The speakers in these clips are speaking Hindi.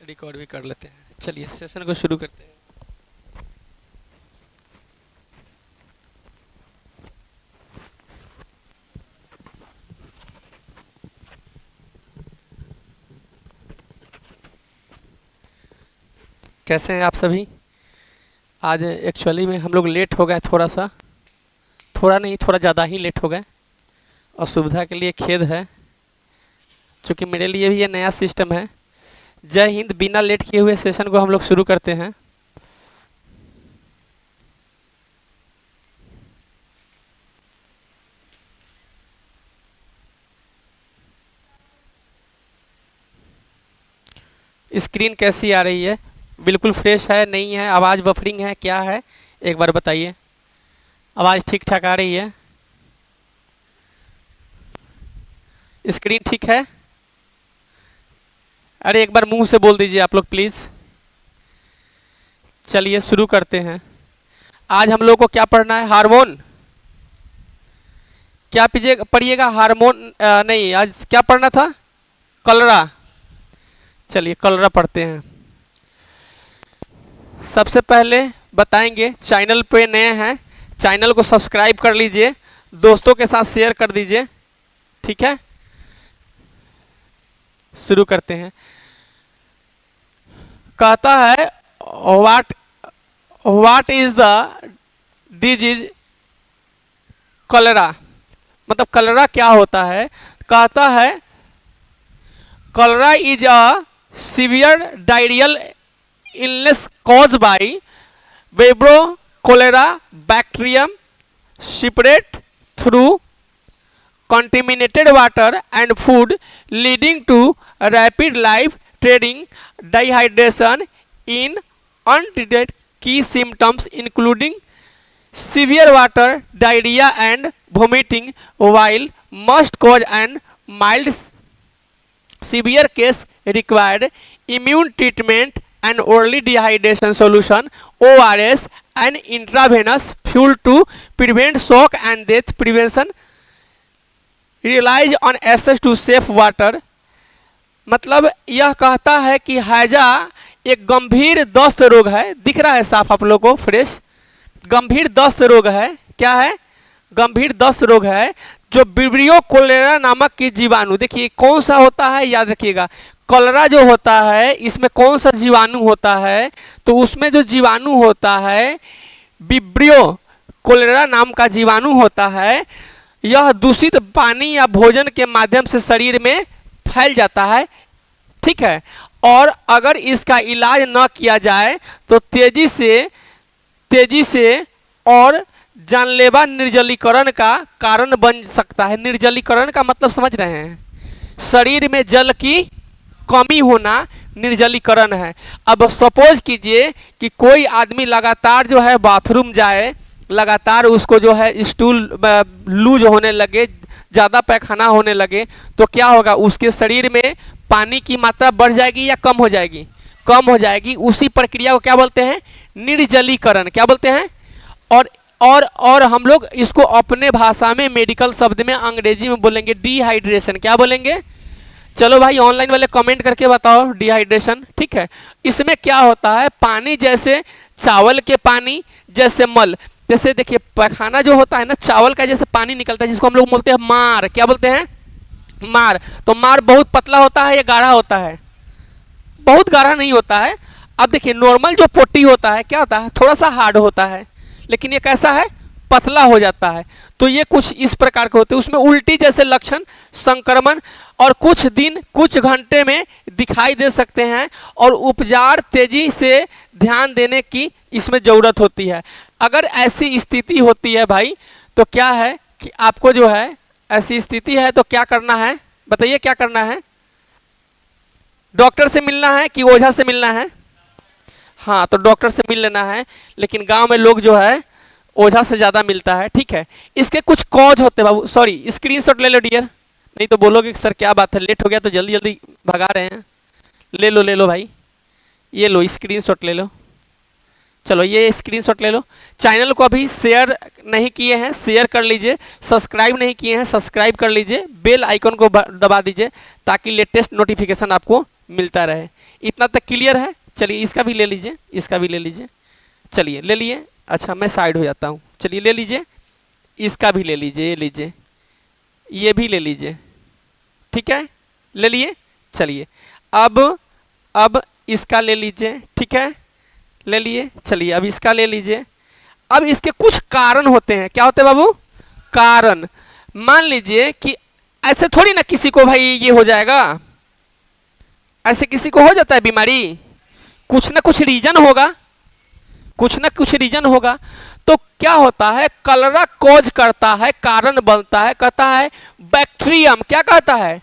रिकॉर्ड भी कर लेते हैं। चलिए सेशन को शुरू करते हैं। कैसे हैं आप सभी? आज एक्चुअली में हम लोग लेट हो गए थोड़ा सा, थोड़ा नहीं थोड़ा ज़्यादा ही लेट हो गए। असुविधा के लिए खेद है, क्योंकि मेरे लिए भी ये नया सिस्टम है। जय हिंद। बिना लेट किए हुए सेशन को हम लोग शुरू करते हैं। स्क्रीन कैसी आ रही है? बिल्कुल फ्रेश है, नहीं है, आवाज़ बफरिंग है, क्या है? एक बार बताइए। आवाज़ ठीक ठाक आ रही है? स्क्रीन ठीक है? अरे एक बार मुंह से बोल दीजिए आप लोग प्लीज़। चलिए शुरू करते हैं। आज हम लोग को क्या पढ़ना है? हार्मोन। क्या पढ़िएगा? हार्मोन नहीं, आज क्या पढ़ना था? कलरा। चलिए कलरा पढ़ते हैं। सबसे पहले बताएंगे, चैनल पे नए हैं, चैनल को सब्सक्राइब कर लीजिए, दोस्तों के साथ शेयर कर दीजिए, ठीक है? शुरू करते हैं। कहता है व्हाट इज द डिजीज कलरा। मतलब कलरा क्या होता है? कहता है cholera is a severe diarrhoeal illness cause by vibrio cholerae bacterium spread through contaminated water and food, leading to rapid life threatening dehydration in untreated. Key symptoms including severe water diarrhea and vomiting, while must cause and mild severe case required immune treatment and early dehydration solution, ORS, and intravenous fuel to prevent shock and death prevention. Realise on access to safe water. मतलब यह कहता है कि हैजा एक गंभीर दस्त रोग है। दिख रहा है साफ आप लोगों को फ्रेश? गंभीर दस्त रोग है। क्या है? गंभीर दस्त रोग है जो विब्रियो कोलेरा नामक की जीवाणु, देखिए कौन सा होता है, याद रखिएगा। कॉलरा जो होता है इसमें कौन सा जीवाणु होता है? तो उसमें जो जीवाणु होता है विब्रियो कोलेरा नाम का जीवाणु होता है। यह दूषित पानी या भोजन के माध्यम से शरीर में फैल जाता है, ठीक है? और अगर इसका इलाज न किया जाए तो तेजी से और जानलेवा निर्जलीकरण का कारण बन सकता है। निर्जलीकरण का मतलब समझ रहे हैं? शरीर में जल की कमी होना निर्जलीकरण है। अब सपोज कीजिए कि कोई आदमी लगातार जो है बाथरूम जाए, लगातार उसको जो है स्टूल लूज होने लगे, ज़्यादा पैखाना होने लगे, तो क्या होगा? उसके शरीर में पानी की मात्रा बढ़ जाएगी या कम हो जाएगी? कम हो जाएगी। उसी प्रक्रिया को क्या बोलते हैं? निर्जलीकरण। क्या बोलते हैं? और हम लोग इसको अपने भाषा में, मेडिकल शब्द में, अंग्रेजी में बोलेंगे डिहाइड्रेशन। क्या बोलेंगे? चलो भाई ऑनलाइन वाले कमेंट करके बताओ डिहाइड्रेशन, ठीक है? इसमें क्या होता है? पानी जैसे चावल के पानी, जैसे मल, जैसे देखिए पैखाना जो होता है ना, चावल का जैसे पानी निकलता है जिसको हम लोग बोलते हैं मार। क्या बोलते हैं? मार। तो मार बहुत पतला होता है या गाढ़ा होता है? बहुत गाढ़ा नहीं होता है। अब देखिए नॉर्मल जो पोटी होता है क्या होता है? थोड़ा सा हार्ड होता है, लेकिन ये कैसा है? पतला हो जाता है। तो ये कुछ इस प्रकार के होते हैं। उसमें उल्टी जैसे लक्षण, संक्रमण और कुछ दिन कुछ घंटे में दिखाई दे सकते हैं, और उपचार तेजी से ध्यान देने की इसमें ज़रूरत होती है। अगर ऐसी स्थिति होती है भाई, तो क्या है कि आपको जो है ऐसी स्थिति है तो क्या करना है? बताइए क्या करना है? डॉक्टर से मिलना है कि ओझा से मिलना है? हाँ, तो डॉक्टर से मिल लेना है, लेकिन गांव में लोग जो है ओझा से ज़्यादा मिलता है, ठीक है? इसके कुछ कॉज होते हैं बाबू। सॉरी, स्क्रीनशॉट ले लो डियर, नहीं तो बोलोगे सर क्या बात है, लेट हो गया तो जल्दी जल्दी भगा रहे हैं। ले लो भाई, ये लो स्क्रीनशॉट ले लो, चलो ये स्क्रीनशॉट ले लो। चैनल को अभी शेयर नहीं किए हैं, शेयर कर लीजिए। सब्सक्राइब नहीं किए हैं, सब्सक्राइब कर लीजिए। बेल आइकन को दबा दीजिए ताकि लेटेस्ट नोटिफिकेशन आपको मिलता रहे। इतना तक क्लियर है? चलिए इसका भी ले लीजिए, इसका भी ले लीजिए। चलिए ले लिए। अच्छा मैं साइड हो जाता हूँ। चलिए ले लीजिए, इसका भी ले लीजिए, ये लीजिए, ये भी ले लीजिए। ठीक है, ले लिए। चलिए अब इसका ले लीजिए। ठीक है, ले लिए। चलिए अब इसका ले लीजिए। अब इसके कुछ कारण होते हैं। क्या होते हैं बाबू? कारण। मान लीजिए कि ऐसे थोड़ी ना किसी को भाई ये हो जाएगा, ऐसे किसी को हो जाता है बीमारी, कुछ ना कुछ रीजन होगा, कुछ ना कुछ रीजन होगा। तो क्या होता है? कलरा कॉज करता है, कारण बनता है, कहता है बैक्टीरियम। क्या कहता है?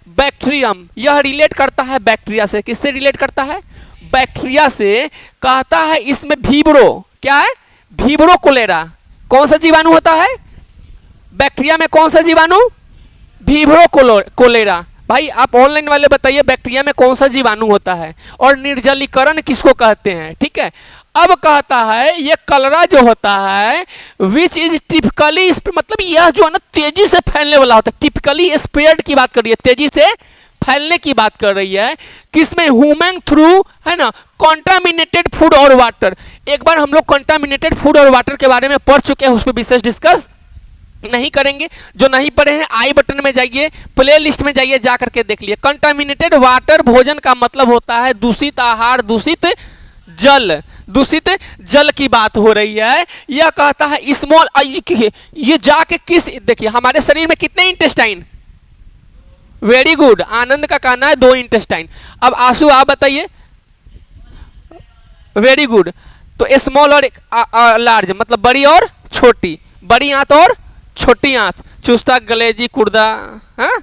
बैक्टीरियम। यह रिलेट करता है बैक्टीरिया से। किससे रिलेट करता है? बैक्टीरिया से। कहता है इसमें वीब्रो, क्या है? वीब्रो कोलेरा। कौन सा जीवाणु होता है बैक्टीरिया में? कौन सा जीवाणु? वीब्रो कोलेरा। भाई आप ऑनलाइन वाले बताइए बैक्टीरिया में कौन सा जीवाणु होता है और निर्जलीकरण किसको कहते हैं? ठीक है, अब कहता है ये कलरा जो होता है विच इज टिपिकली, मतलब यह जो है ना तेजी से फैलने वाला होता है। टिपिकली स्प्रेड की बात कर रही है, तेजी से फैलने की बात कर रही है। किसमें? ह्यूमन थ्रू, है ना, कॉन्टामिनेटेड फूड और वाटर। एक बार हम लोग कॉन्टामिनेटेड फूड और वाटर के बारे में पढ़ चुके हैं, उस पर विशेष डिस्कस नहीं करेंगे। जो नहीं पढ़े हैं आई बटन में जाइए, प्ले लिस्ट में जाइए, जा करके देख लिए। कंटामिनेटेड वाटर, भोजन का मतलब होता है दूषित आहार, दूषित जल, दूषित जल की बात हो रही है। यह कहता है स्मॉल, ये जाके किस, देखिए हमारे शरीर में कितने इंटेस्टाइन? वेरी गुड, आनंद का कहना है 2 इंटेस्टाइन। अब आंसू आप बताइए। Very good. तो स्मॉल और लार्ज मतलब बड़ी और छोटी, बड़ी आंत और छोटी आंत, चुस्ता, गलेजी, कुर्दा, हाँ,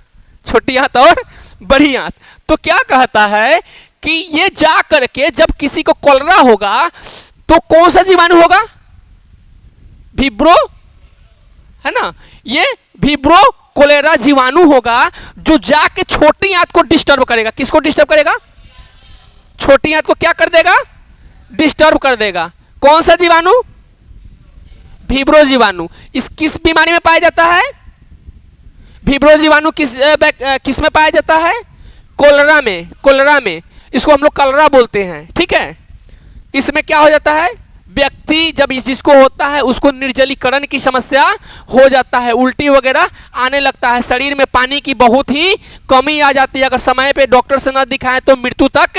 छोटी आंत और बड़ी आंत। तो क्या कहता है कि ये जा करके जब किसी को कोलरा होगा तो कौन सा जीवाणु होगा? वीब्रो, है ना, ये वीब्रो कोलेरा जीवाणु होगा जो जाके छोटी आंत को डिस्टर्ब करेगा। किसको डिस्टर्ब करेगा? छोटी आंत को क्या कर देगा? डिस्टर्ब कर देगा। कौन सा जीवाणु? वीब्रो जीवाणु। इस किस बीमारी में पाया जाता है? वीब्रो जीवाणु किस में पाया जाता है? कोलरा में। कोलरा में, इसको हम लोग कलरा बोलते हैं। ठीक है, इसमें क्या हो जाता है? व्यक्ति जब इस जिसको होता है उसको निर्जलीकरण की समस्या हो जाता है, उल्टी वगैरह आने लगता है, शरीर में पानी की बहुत ही कमी आ जाती है। अगर समय पे डॉक्टर से न दिखाएं तो मृत्यु तक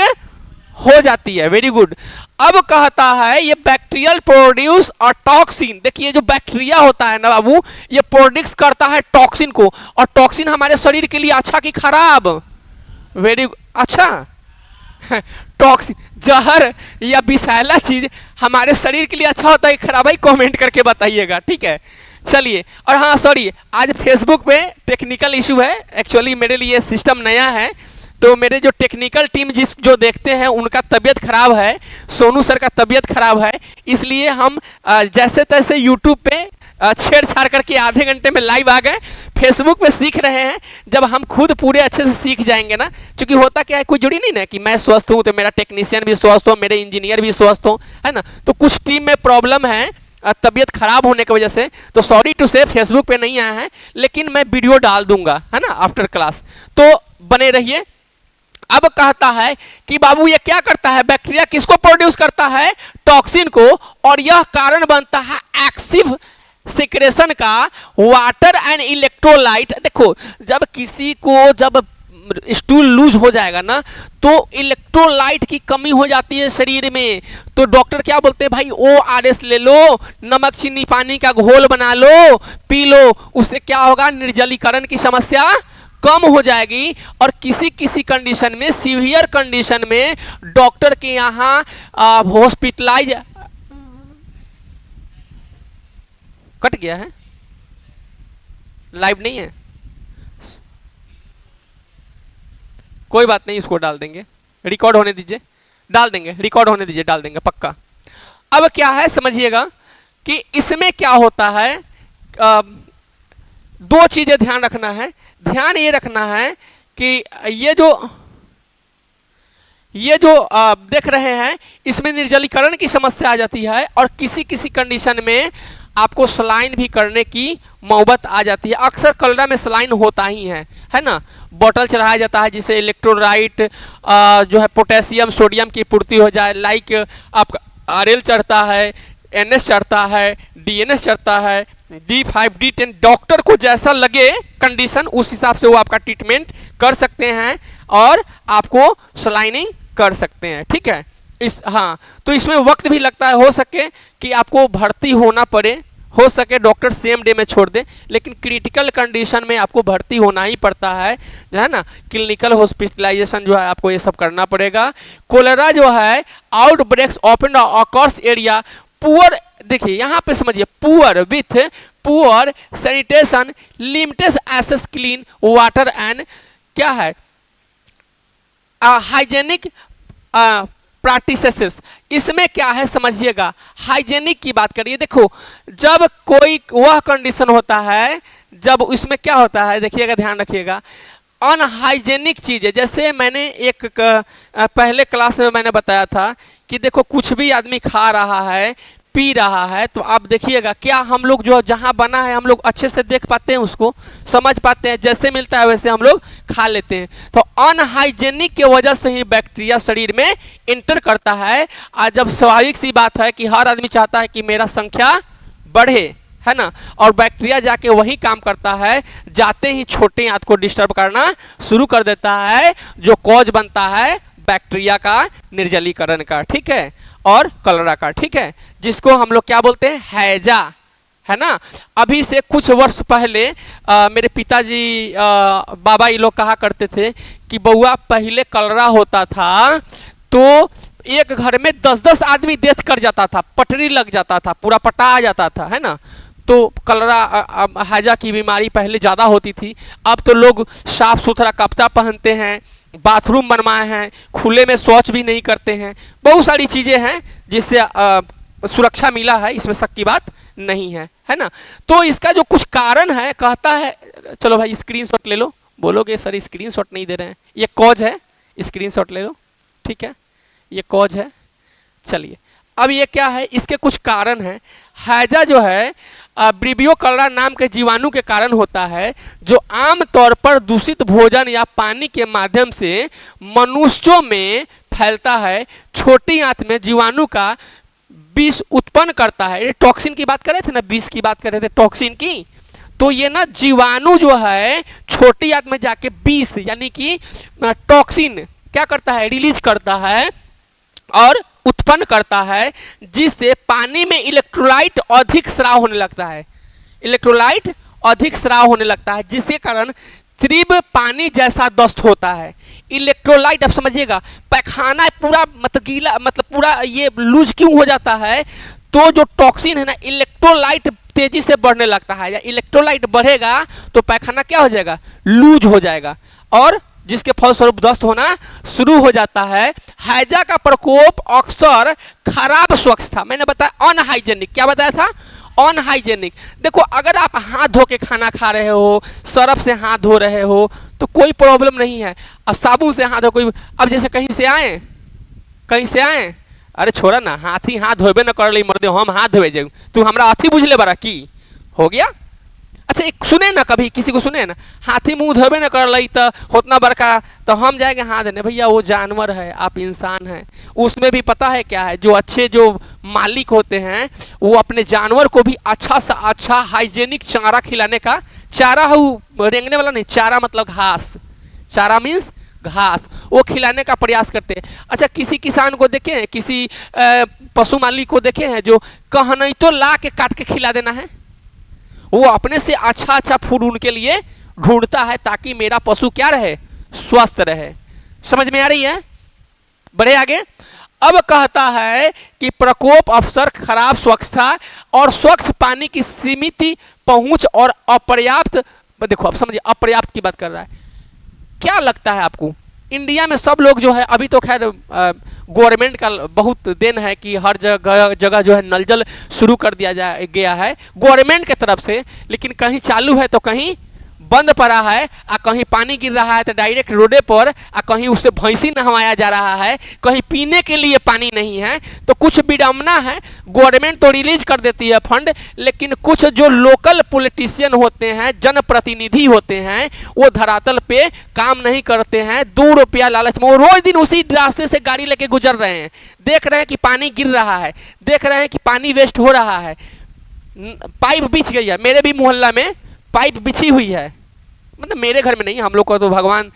हो जाती है। Very good. अब कहता है ये बैक्टीरियल प्रोड्यूस और टॉक्सिन। देखिए जो बैक्टीरिया होता है ना बाबू, ये प्रोड्यूस करता है टॉक्सिन को, और टॉक्सिन हमारे शरीर के लिए अच्छा कि खराब? वेरी अच्छा। टॉक्सिन, जहर या विषैला चीज हमारे शरीर के लिए अच्छा होता है खराब? भाई कमेंट करके बताइएगा। ठीक है, चलिए। और हाँ सॉरी, आज फेसबुक पे टेक्निकल इशू है। एक्चुअली मेरे लिए सिस्टम नया है, तो मेरे जो टेक्निकल टीम जो देखते हैं उनका तबीयत खराब है, सोनू सर का तबीयत खराब है, इसलिए हम जैसे तैसे यूट्यूब पे छेड़छाड़ करके आधे घंटे में लाइव आ गए। फेसबुक पे सीख रहे हैं, जब हम खुद पूरे अच्छे से सीख जाएंगे ना, क्योंकि होता क्या है, कोई जुड़ी नहीं ना कि मैं स्वस्थ हूँ तो मेरा टेक्नीशियन भी स्वस्थ हो, मेरे इंजीनियर भी स्वस्थ हो, है ना। तो कुछ टीम में प्रॉब्लम है तबीयत खराब होने की वजह से, तो सॉरी टू से फेसबुक पे नहीं आया है, लेकिन मैं वीडियो डाल दूंगा, है ना, आफ्टर क्लास, तो बने रहिए। अब कहता है कि बाबू ये क्या करता है? बैक्टीरिया किसको प्रोड्यूस करता है? टॉक्सिन को, और यह कारण बनता है एक्सिव सिक्रेशन का, वाटर एंड इलेक्ट्रोलाइट। देखो जब किसी को जब स्टूल लूज हो जाएगा ना, तो इलेक्ट्रोलाइट की कमी हो जाती है शरीर में, तो डॉक्टर क्या बोलते हैं? भाई ORS ले लो, नमक चीनी पानी का घोल बना लो, पी लो, उससे क्या होगा? निर्जलीकरण की समस्या कम हो जाएगी। और किसी किसी कंडीशन में, सीवियर कंडीशन में, डॉक्टर के यहाँ हॉस्पिटलाइज, कट गया है, लाइव नहीं है, कोई बात नहीं, इसको डाल देंगे, रिकॉर्ड होने दीजिए, डाल देंगे, रिकॉर्ड होने दीजिए, डाल देंगे पक्का। अब क्या है समझिएगा कि इसमें क्या होता है, 2 चीजें ध्यान रखना है। ध्यान ये रखना है कि ये जो देख रहे हैं इसमें निर्जलीकरण की समस्या आ जाती है और किसी किसी कंडीशन में आपको सलाइन भी करने की नौबत आ जाती है। अक्सर कलरा में सलाइन होता ही है ना। बॉटल चढ़ाया जाता है जिससे इलेक्ट्रोलाइट जो है पोटेशियम सोडियम की पूर्ति हो जाए। लाइक आपका आरएल चढ़ता है, एनएस चढ़ता है, डीएनएस चढ़ता है, D5 D10 डॉक्टर को जैसा लगे कंडीशन उस हिसाब से वो आपका ट्रीटमेंट कर सकते हैं और आपको सलाइनिंग कर सकते हैं। ठीक है। हाँ, तो इसमें वक्त भी लगता है, हो सके कि आपको भर्ती होना पड़े, हो सके डॉक्टर सेम डे में छोड़ दे, लेकिन क्रिटिकल कंडीशन में आपको भर्ती होना ही पड़ता है जो है ना। क्लिनिकल हॉस्पिटलाइजेशन जो है आपको ये सब करना पड़ेगा। कोलेरा जो है outbreaks open occurs area poor, देखिए यहाँ पे समझिए, poor with poor sanitation limited access clean water and क्या है हाइजेनिक प्रैक्टिसेस। इसमें क्या है समझिएगा, हाइजेनिक की बात करिए। देखो जब कोई वह कंडीशन होता है, जब इसमें क्या होता है देखिएगा, ध्यान रखिएगा, अनहाइजेनिक चीज़ें, जैसे मैंने एक पहले क्लास में मैंने बताया था कि देखो कुछ भी आदमी खा रहा है पी रहा है तो आप देखिएगा क्या हम लोग जो जहाँ बना है हम लोग अच्छे से देख पाते हैं, उसको समझ पाते हैं, जैसे मिलता है वैसे हम लोग खा लेते हैं। तो अनहाइजेनिक की वजह से ही बैक्टीरिया शरीर में इंटर करता है। और जब स्वाभाविक सी बात है कि हर आदमी चाहता है कि मेरा संख्या बढ़े, है ना, और बैक्टीरिया जाके वही काम करता है, जाते ही छोटे आंत को डिस्टर्ब करना शुरू कर देता है, जो कॉज बनता है बैक्टीरिया का निर्जलीकरण का, ठीक है, और कलरा का, ठीक है, जिसको हम लोग क्या बोलते हैं, हैजा, है ना। अभी से कुछ वर्ष पहले मेरे पिताजी बाबा ये लोग कहा करते थे कि बउआ पहले कलरा होता था तो एक घर में 10-10 आदमी डेथ कर जाता था, पटरी लग जाता था, पूरा पटा आ जाता था, है ना। तो कलरा हैजा की बीमारी पहले ज़्यादा होती थी। अब तो लोग साफ सुथरा कपड़ा पहनते हैं, बाथरूम बनवाए हैं, खुले में शौच भी नहीं करते हैं, बहुत सारी चीज़ें हैं जिससे सुरक्षा मिला है, इसमें शक की बात नहीं है ना। तो इसका जो कुछ कारण है, कहता है, चलो भाई स्क्रीनशॉट ले लो, बोलोगे सर स्क्रीनशॉट नहीं दे रहे हैं, ये कॉज है, स्क्रीनशॉट ले लो, ठीक है, ये कॉज है। चलिए अब ये क्या है, इसके कुछ कारण हैं। हैजा जो है ब्रिबियो कलरा नाम के जीवाणु के कारण होता है, जो आमतौर पर दूषित भोजन या पानी के माध्यम से मनुष्यों में फैलता है। छोटी आंत में जीवाणु का विष उत्पन्न करता है। ये टॉक्सिन की बात कर रहे थे ना, विष की बात कर रहे थे, टॉक्सिन की। तो ये ना जीवाणु जो है छोटी आंत में जाके विष यानी कि टॉक्सिन क्या करता है, रिलीज करता है और उत्पन्न करता है, जिससे पानी में इलेक्ट्रोलाइट अधिक स्राव होने लगता है, इलेक्ट्रोलाइट अधिक स्राव होने लगता है, जिसके कारण तीव्र पानी जैसा दस्त होता है। इलेक्ट्रोलाइट, अब समझिएगा, पैखाना पूरा मतलब गीला, मतलब पूरा ये लूज क्यों हो जाता है, तो जो टॉक्सिन है ना, इलेक्ट्रोलाइट तेजी से बढ़ने लगता है, या इलेक्ट्रोलाइट बढ़ेगा तो पैखाना क्या हो जाएगा, लूज हो जाएगा, और जिसके फलस्वरूप दस्त होना शुरू हो जाता है। हैजा का प्रकोप अक्सर खराब स्वच्छता, मैंने बताया अनहाइजेनिक, क्या बताया था, अनहाइजेनिक। देखो अगर आप हाथ धो के खाना खा रहे हो, सरफ से हाथ धो रहे हो तो कोई प्रॉब्लम नहीं है, अब साबुन से हाथ धो कोई, अब जैसे कहीं से आए, अरे छोड़ा ना, हाथी हाथ धोबे न कर ली मर्दे, हम हाथ धोए जाऊ, तू हमरा हाथी बुझ ले बड़ा की हो गया। अच्छा एक सुने ना, कभी किसी को सुने ना, हाथी मुंह धोबे न कर ली तो होतना बड़का, तो हम जाएंगे हाथ देने, भैया वो जानवर है, आप इंसान हैं। उसमें भी पता है क्या है, जो अच्छे जो मालिक होते हैं वो अपने जानवर को भी अच्छा सा अच्छा हाइजेनिक चारा खिलाने का, चारा है वो रेंगने वाला नहीं, चारा मतलब घास, चारा मीन्स घास, वो खिलाने का प्रयास करते हैं। अच्छा किसी किसान को देखे हैं, किसी पशु मालिक को देखे हैं जो कह नहीं तो ला के काट के खिला देना है, वो अपने से अच्छा अच्छा फूड उनके लिए ढूंढता है ताकि मेरा पशु क्या रहे, स्वस्थ रहे। समझ में आ रही है, बढ़े आगे। अब कहता है कि प्रकोप अवसर खराब स्वच्छता और स्वच्छ पानी की सीमित पहुंच और अपर्याप्त, देखो अब समझिए अपर्याप्त की बात कर रहा है। क्या लगता है आपको, इंडिया में सब लोग जो है, अभी तो खैर गवर्नमेंट का बहुत देन है कि हर जगह जो है नल जल शुरू कर दिया गया है गवर्नमेंट के तरफ से, लेकिन कहीं चालू है तो कहीं बंद पड़ा है आ कहीं पानी गिर रहा है तो डायरेक्ट रोडे पर आ कहीं उससे भैंसी नहवाया जा रहा है, कहीं पीने के लिए पानी नहीं है, तो कुछ विडम्बना है। गवर्नमेंट तो रिलीज कर देती है फंड, लेकिन कुछ जो लोकल पॉलिटिशियन होते हैं, जनप्रतिनिधि होते हैं, वो धरातल पे काम नहीं करते हैं। 2 रुपया लालच में वो रोज दिन उसी रास्ते से गाड़ी लेके गुजर रहे हैं, देख रहे हैं कि पानी गिर रहा है, देख रहे हैं कि पानी वेस्ट हो रहा है। पाइप बिछ गई है, मेरे भी मोहल्ला में पाइप बिछी हुई है, मतलब मेरे घर में नहीं, हम लोग को तो भगवान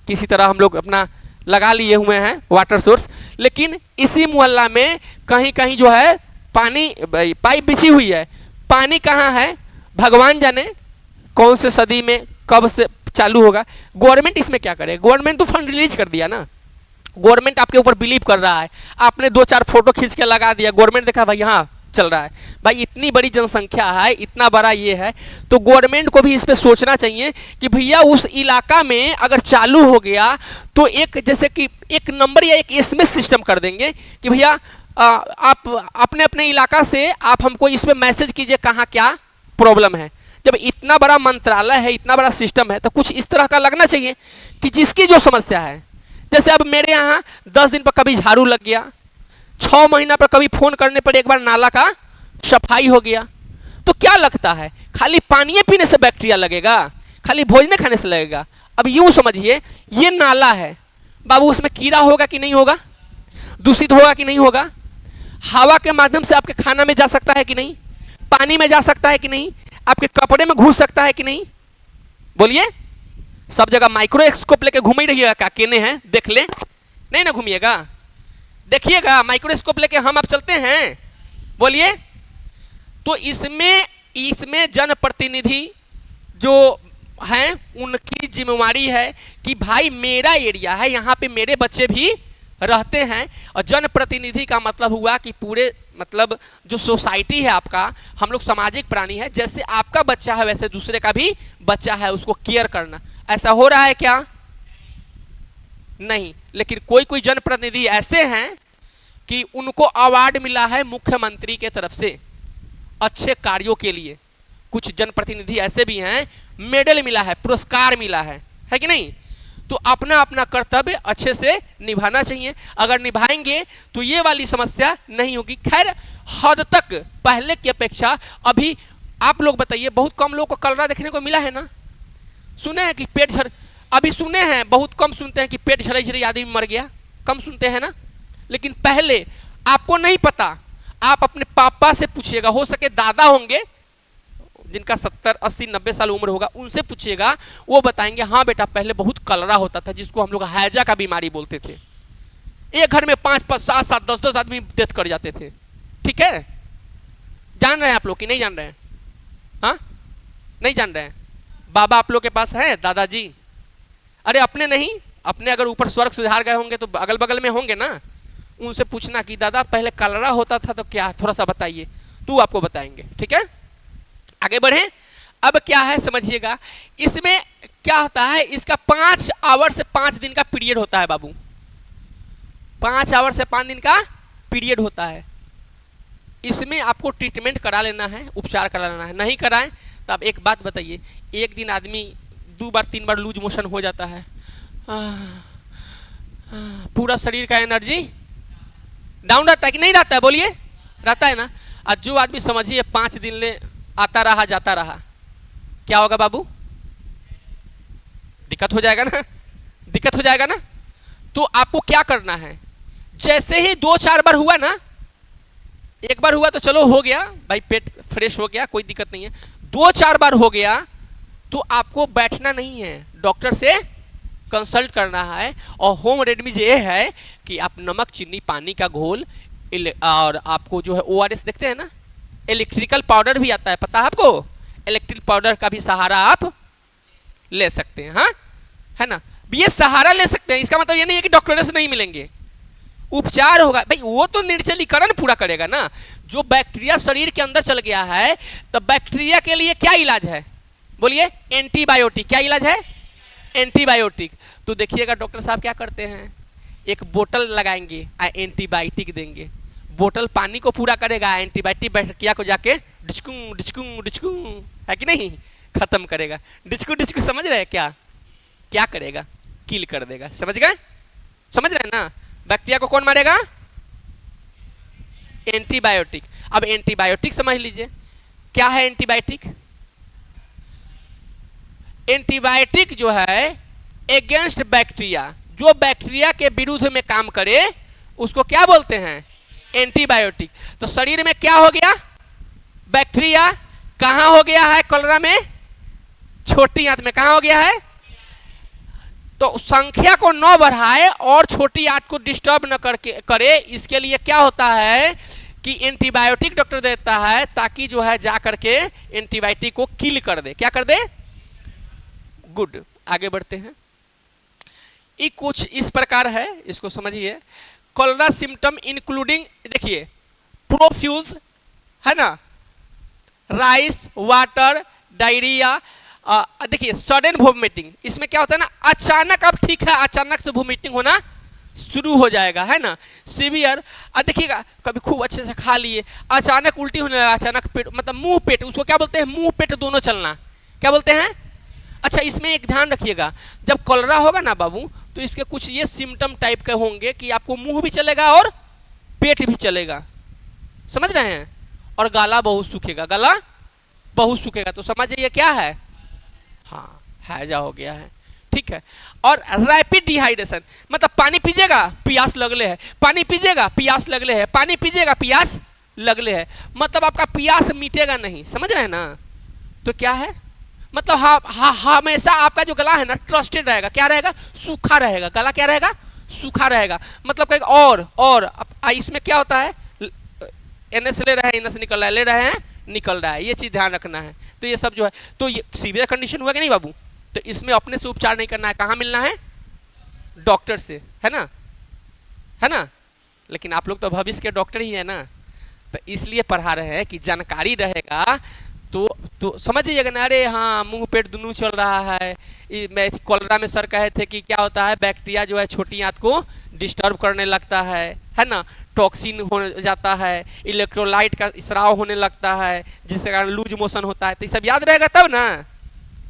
किसी तरह हम लोग अपना लगा लिए हुए हैं वाटर सोर्स, लेकिन इसी मोहल्ला में कहीं कहीं जो है पानी पाइप बिछी हुई है। पानी कहाँ है भगवान जाने, कौन से सदी में कब से चालू होगा। गवर्नमेंट इसमें क्या करे, गवर्नमेंट तो फंड रिलीज कर दिया ना, गवर्नमेंट आपके ऊपर बिलीव कर रहा है, आपने 2-4 फोटो खींच के लगा दिया, गवर्नमेंट देखा भाई यहाँ चल रहा है। भाई इतनी बड़ी जनसंख्या है, इतना बड़ा ये है, तो गवर्नमेंट को भी इस पे सोचना चाहिए कि भैया उस इलाका में अगर चालू हो गया तो एक जैसे कि एक नंबर या एक एसएमएस सिस्टम कर देंगे कि भैया आप अपने अपने इलाका से आप हमको इस पे मैसेज कीजिए कहाँ क्या प्रॉब्लम है। जब इतना बड़ा मंत्रालय है, इतना बड़ा सिस्टम है, तो कुछ इस तरह का लगना चाहिए कि जिसकी जो समस्या है, जैसे अब मेरे यहाँ 10 दिन पर कभी झाड़ू लग गया, 6 महीना पर कभी फोन करने पर एक बार नाला का सफाई हो गया, तो क्या लगता है खाली पानी पीने से बैक्टीरिया लगेगा, खाली भोजन खाने से लगेगा। अब यूं समझिए ये नाला है बाबू, उसमें कीड़ा होगा कि नहीं होगा, दूषित होगा कि नहीं होगा, हवा के माध्यम से आपके खाना में जा सकता है कि नहीं, पानी में जा सकता है कि नहीं, आपके कपड़े में घुस सकता है कि नहीं, बोलिए। सब जगह माइक्रोस्कोप लेके घूम ही रहिएगा, क्या केने हैं देख ले, नहीं ना घूमिएगा, देखिएगा माइक्रोस्कोप लेके हम आप चलते हैं, बोलिए। तो इसमें जनप्रतिनिधि जो हैं उनकी जिम्मेवारी है कि भाई मेरा एरिया है, यहाँ पे मेरे बच्चे भी रहते हैं। और जनप्रतिनिधि का मतलब हुआ कि पूरे मतलब जो सोसाइटी है आपका, हम लोग सामाजिक प्राणी है, जैसे आपका बच्चा है वैसे दूसरे का भी बच्चा है, उसको केयर करना। ऐसा हो रहा है क्या? नहीं। लेकिन कोई कोई जनप्रतिनिधि ऐसे हैं कि उनको अवार्ड मिला है मुख्यमंत्री के तरफ से अच्छे कार्यों के लिए। कुछ जनप्रतिनिधि ऐसे भी हैं मेडल मिला है, पुरस्कार मिला है कि नहीं? तो अपना अपना कर्तव्य अच्छे से निभाना चाहिए। अगर निभाएंगे तो ये वाली समस्या नहीं होगी। खैर हद तक पहले की अपेक्षा अभी आप लोग बताइए, बहुत कम लोग को कलरा देखने को मिला है ना? सुने हैं कि पेट झड़, अभी सुने हैं, बहुत कम सुनते हैं कि पेट झड़े झड़े आदमी मर गया, कम सुनते हैं ना। लेकिन पहले आपको नहीं पता, आप अपने पापा से पूछिएगा, हो सके दादा होंगे जिनका 70, 80, 90 साल उम्र होगा, उनसे पूछिएगा, वो बताएंगे हाँ बेटा पहले बहुत कलरा होता था जिसको हम लोग हैजा का बीमारी बोलते थे। एक घर में 5-5, 7-7, 10-10 आदमी डेथ कर जाते थे। ठीक है, जान रहे हैं आप लोग कि नहीं जान रहे हैं? हाँ, नहीं जान रहे हैं? बाबा आप लोग के पास है, दादाजी? अरे अपने नहीं, अपने अगर ऊपर स्वर्ग सुधार गए होंगे तो अगल बगल में होंगे ना, उनसे पूछना कि दादा पहले कलरा होता था तो क्या, थोड़ा सा बताइए, तो आपको बताएंगे। ठीक है, आगे बढ़े। अब क्या है समझिएगा, इसमें क्या होता है, इसका 5 आवर से 5 दिन का पीरियड होता है बाबू, 5 आवर से 5 दिन का पीरियड होता है। इसमें आपको ट्रीटमेंट करा लेना है, उपचार करा लेना है। नहीं कराएं तो आप एक बात बताइए, एक दिन आदमी 2 बार 3 बार लूज मोशन हो जाता है, पूरा शरीर का एनर्जी डाउन रहता है कि नहीं रहता है? बोलिए, रहता है ना। और जो आदमी समझिए 5 दिन ले आता रहा जाता रहा, क्या होगा बाबू? दिक्कत हो जाएगा ना, दिक्कत हो जाएगा ना। तो आपको क्या करना है, जैसे ही 2-4 बार हुआ ना, एक बार हुआ तो चलो हो गया भाई, पेट फ्रेश हो गया, कोई दिक्कत नहीं है। 2-4 बार हो गया तो आपको बैठना नहीं है, डॉक्टर से कंसल्ट करना है। और होम रेडमीज ये है कि आप नमक, चीनी, पानी का घोल और आपको जो है ORS देखते हैं ना, इलेक्ट्रिकल पाउडर भी आता है, पता है आपको? इलेक्ट्रिक पाउडर का भी सहारा आप ले सकते हैं, हाँ है ना। ये सहारा ले सकते हैं, इसका मतलब ये नहीं है कि डॉक्टर से नहीं मिलेंगे, उपचार होगा भाई। वो तो निर्जलीकरण पूरा करेगा ना। जो बैक्टीरिया शरीर के अंदर चल गया है, तो बैक्टीरिया के लिए क्या इलाज है? बोलिए, एंटीबायोटिक। क्या इलाज है? एंटीबायोटिक। तो देखिएगा डॉक्टर साहब क्या करते हैं, एक बोतल लगाएंगे, एंटीबायोटिक देंगे। बोतल पानी को पूरा करेगा, एंटीबायोटिक बैक्टीरिया को जाके डिचकुं डिचकुं डिचकुं, है कि नहीं, खत्म करेगा। डिचकू डिचकू समझ रहे हैं क्या? क्या करेगा? किल कर देगा। समझ गए? समझ रहे हैं ना? बैक्टीरिया को कौन मारेगा? एंटीबायोटिक। अब एंटीबायोटिक समझ लीजिए, क्या है एंटीबायोटिक? एंटीबायोटिक जो है अगेंस्ट बैक्टीरिया, जो बैक्टीरिया के विरुद्ध में काम करे उसको क्या बोलते हैं? एंटीबायोटिक। तो शरीर में क्या हो गया? बैक्टीरिया कहां हो गया है? कॉलरा में छोटी आंत में कहां हो गया है? तो संख्या को न बढ़ाए और छोटी आंत को डिस्टर्ब न करे, इसके लिए क्या होता है कि एंटीबायोटिक डॉक्टर देता है, ताकि जो है जा करके एंटीबायोटिक को किल कर दे। क्या कर दे? गुड। आगे बढ़ते हैं। ये कुछ इस प्रकार है, इसको समझिए। कॉलरा सिम्टम इंक्लूडिंग, देखिए, प्रोफ्यूज है ना, राइस वाटर, डायरिया, देखिए सडन वोमिटिंग। इसमें क्या होता है ना, अचानक, अब ठीक है, अचानक से वोमिटिंग होना शुरू हो जाएगा, है ना। सीवियर, देखिएगा कभी खूब अच्छे से खा लिए, अचानक उल्टी होने लगा, अचानक पेट, मतलब मुंह पेट, उसको क्या बोलते हैं? मुंह पेट दोनों चलना, क्या बोलते हैं? अच्छा, इसमें एक ध्यान रखिएगा, जब कॉलरा होगा ना बाबू, तो इसके कुछ ये सिम्टम टाइप के होंगे कि आपको मुंह भी चलेगा और पेट भी चलेगा। समझ रहे हैं? और गला बहुत सूखेगा, गला बहुत सूखेगा। तो समझ जाइए क्या है? हाँ, हैजा हो गया है। ठीक है। और रैपिड डिहाइड्रेशन, मतलब पानी पीजिएगा प्यास लगले है, पानी पीजिएगा प्यास लगले है, पानी पीजिएगा प्यास लगले है, मतलब आपका प्यास मिटेगा नहीं। समझ रहे हैं ना? तो क्या है, मतलब हमेशा आपका जो गला है ना ट्रस्टेड रहेगा। क्या रहेगा? सूखा रहेगा। गला क्या रहेगा? सूखा रहेगा। मतलब कहीं और इसमें क्या होता है, एन से ले रहे हैं, एन से निकल रहा है, ले रहे हैं, निकल रहा है। ये चीज ध्यान रखना है। तो ये सब जो है, तो ये सीवियर कंडीशन हुआ कि नहीं बाबू? तो इसमें अपने से उपचार नहीं करना है, कहाँ मिलना है? डॉक्टर से, है ना, है ना। लेकिन आप लोग तो भविष्य के डॉक्टर ही है ना, तो इसलिए पढ़ा रहे हैं कि जानकारी रहेगा तो समझ जाइएगा ना। अरे हाँ, मुंह पेट दोनों चल रहा है। मैं कॉलरा में सर कहे थे कि क्या होता है, बैक्टीरिया जो है छोटी आंत को डिस्टर्ब करने लगता है ना, टॉक्सिन हो जाता है, इलेक्ट्रोलाइट का स्राव होने लगता है, जिसके कारण लूज मोशन होता है। तो ये सब याद रहेगा तब ना,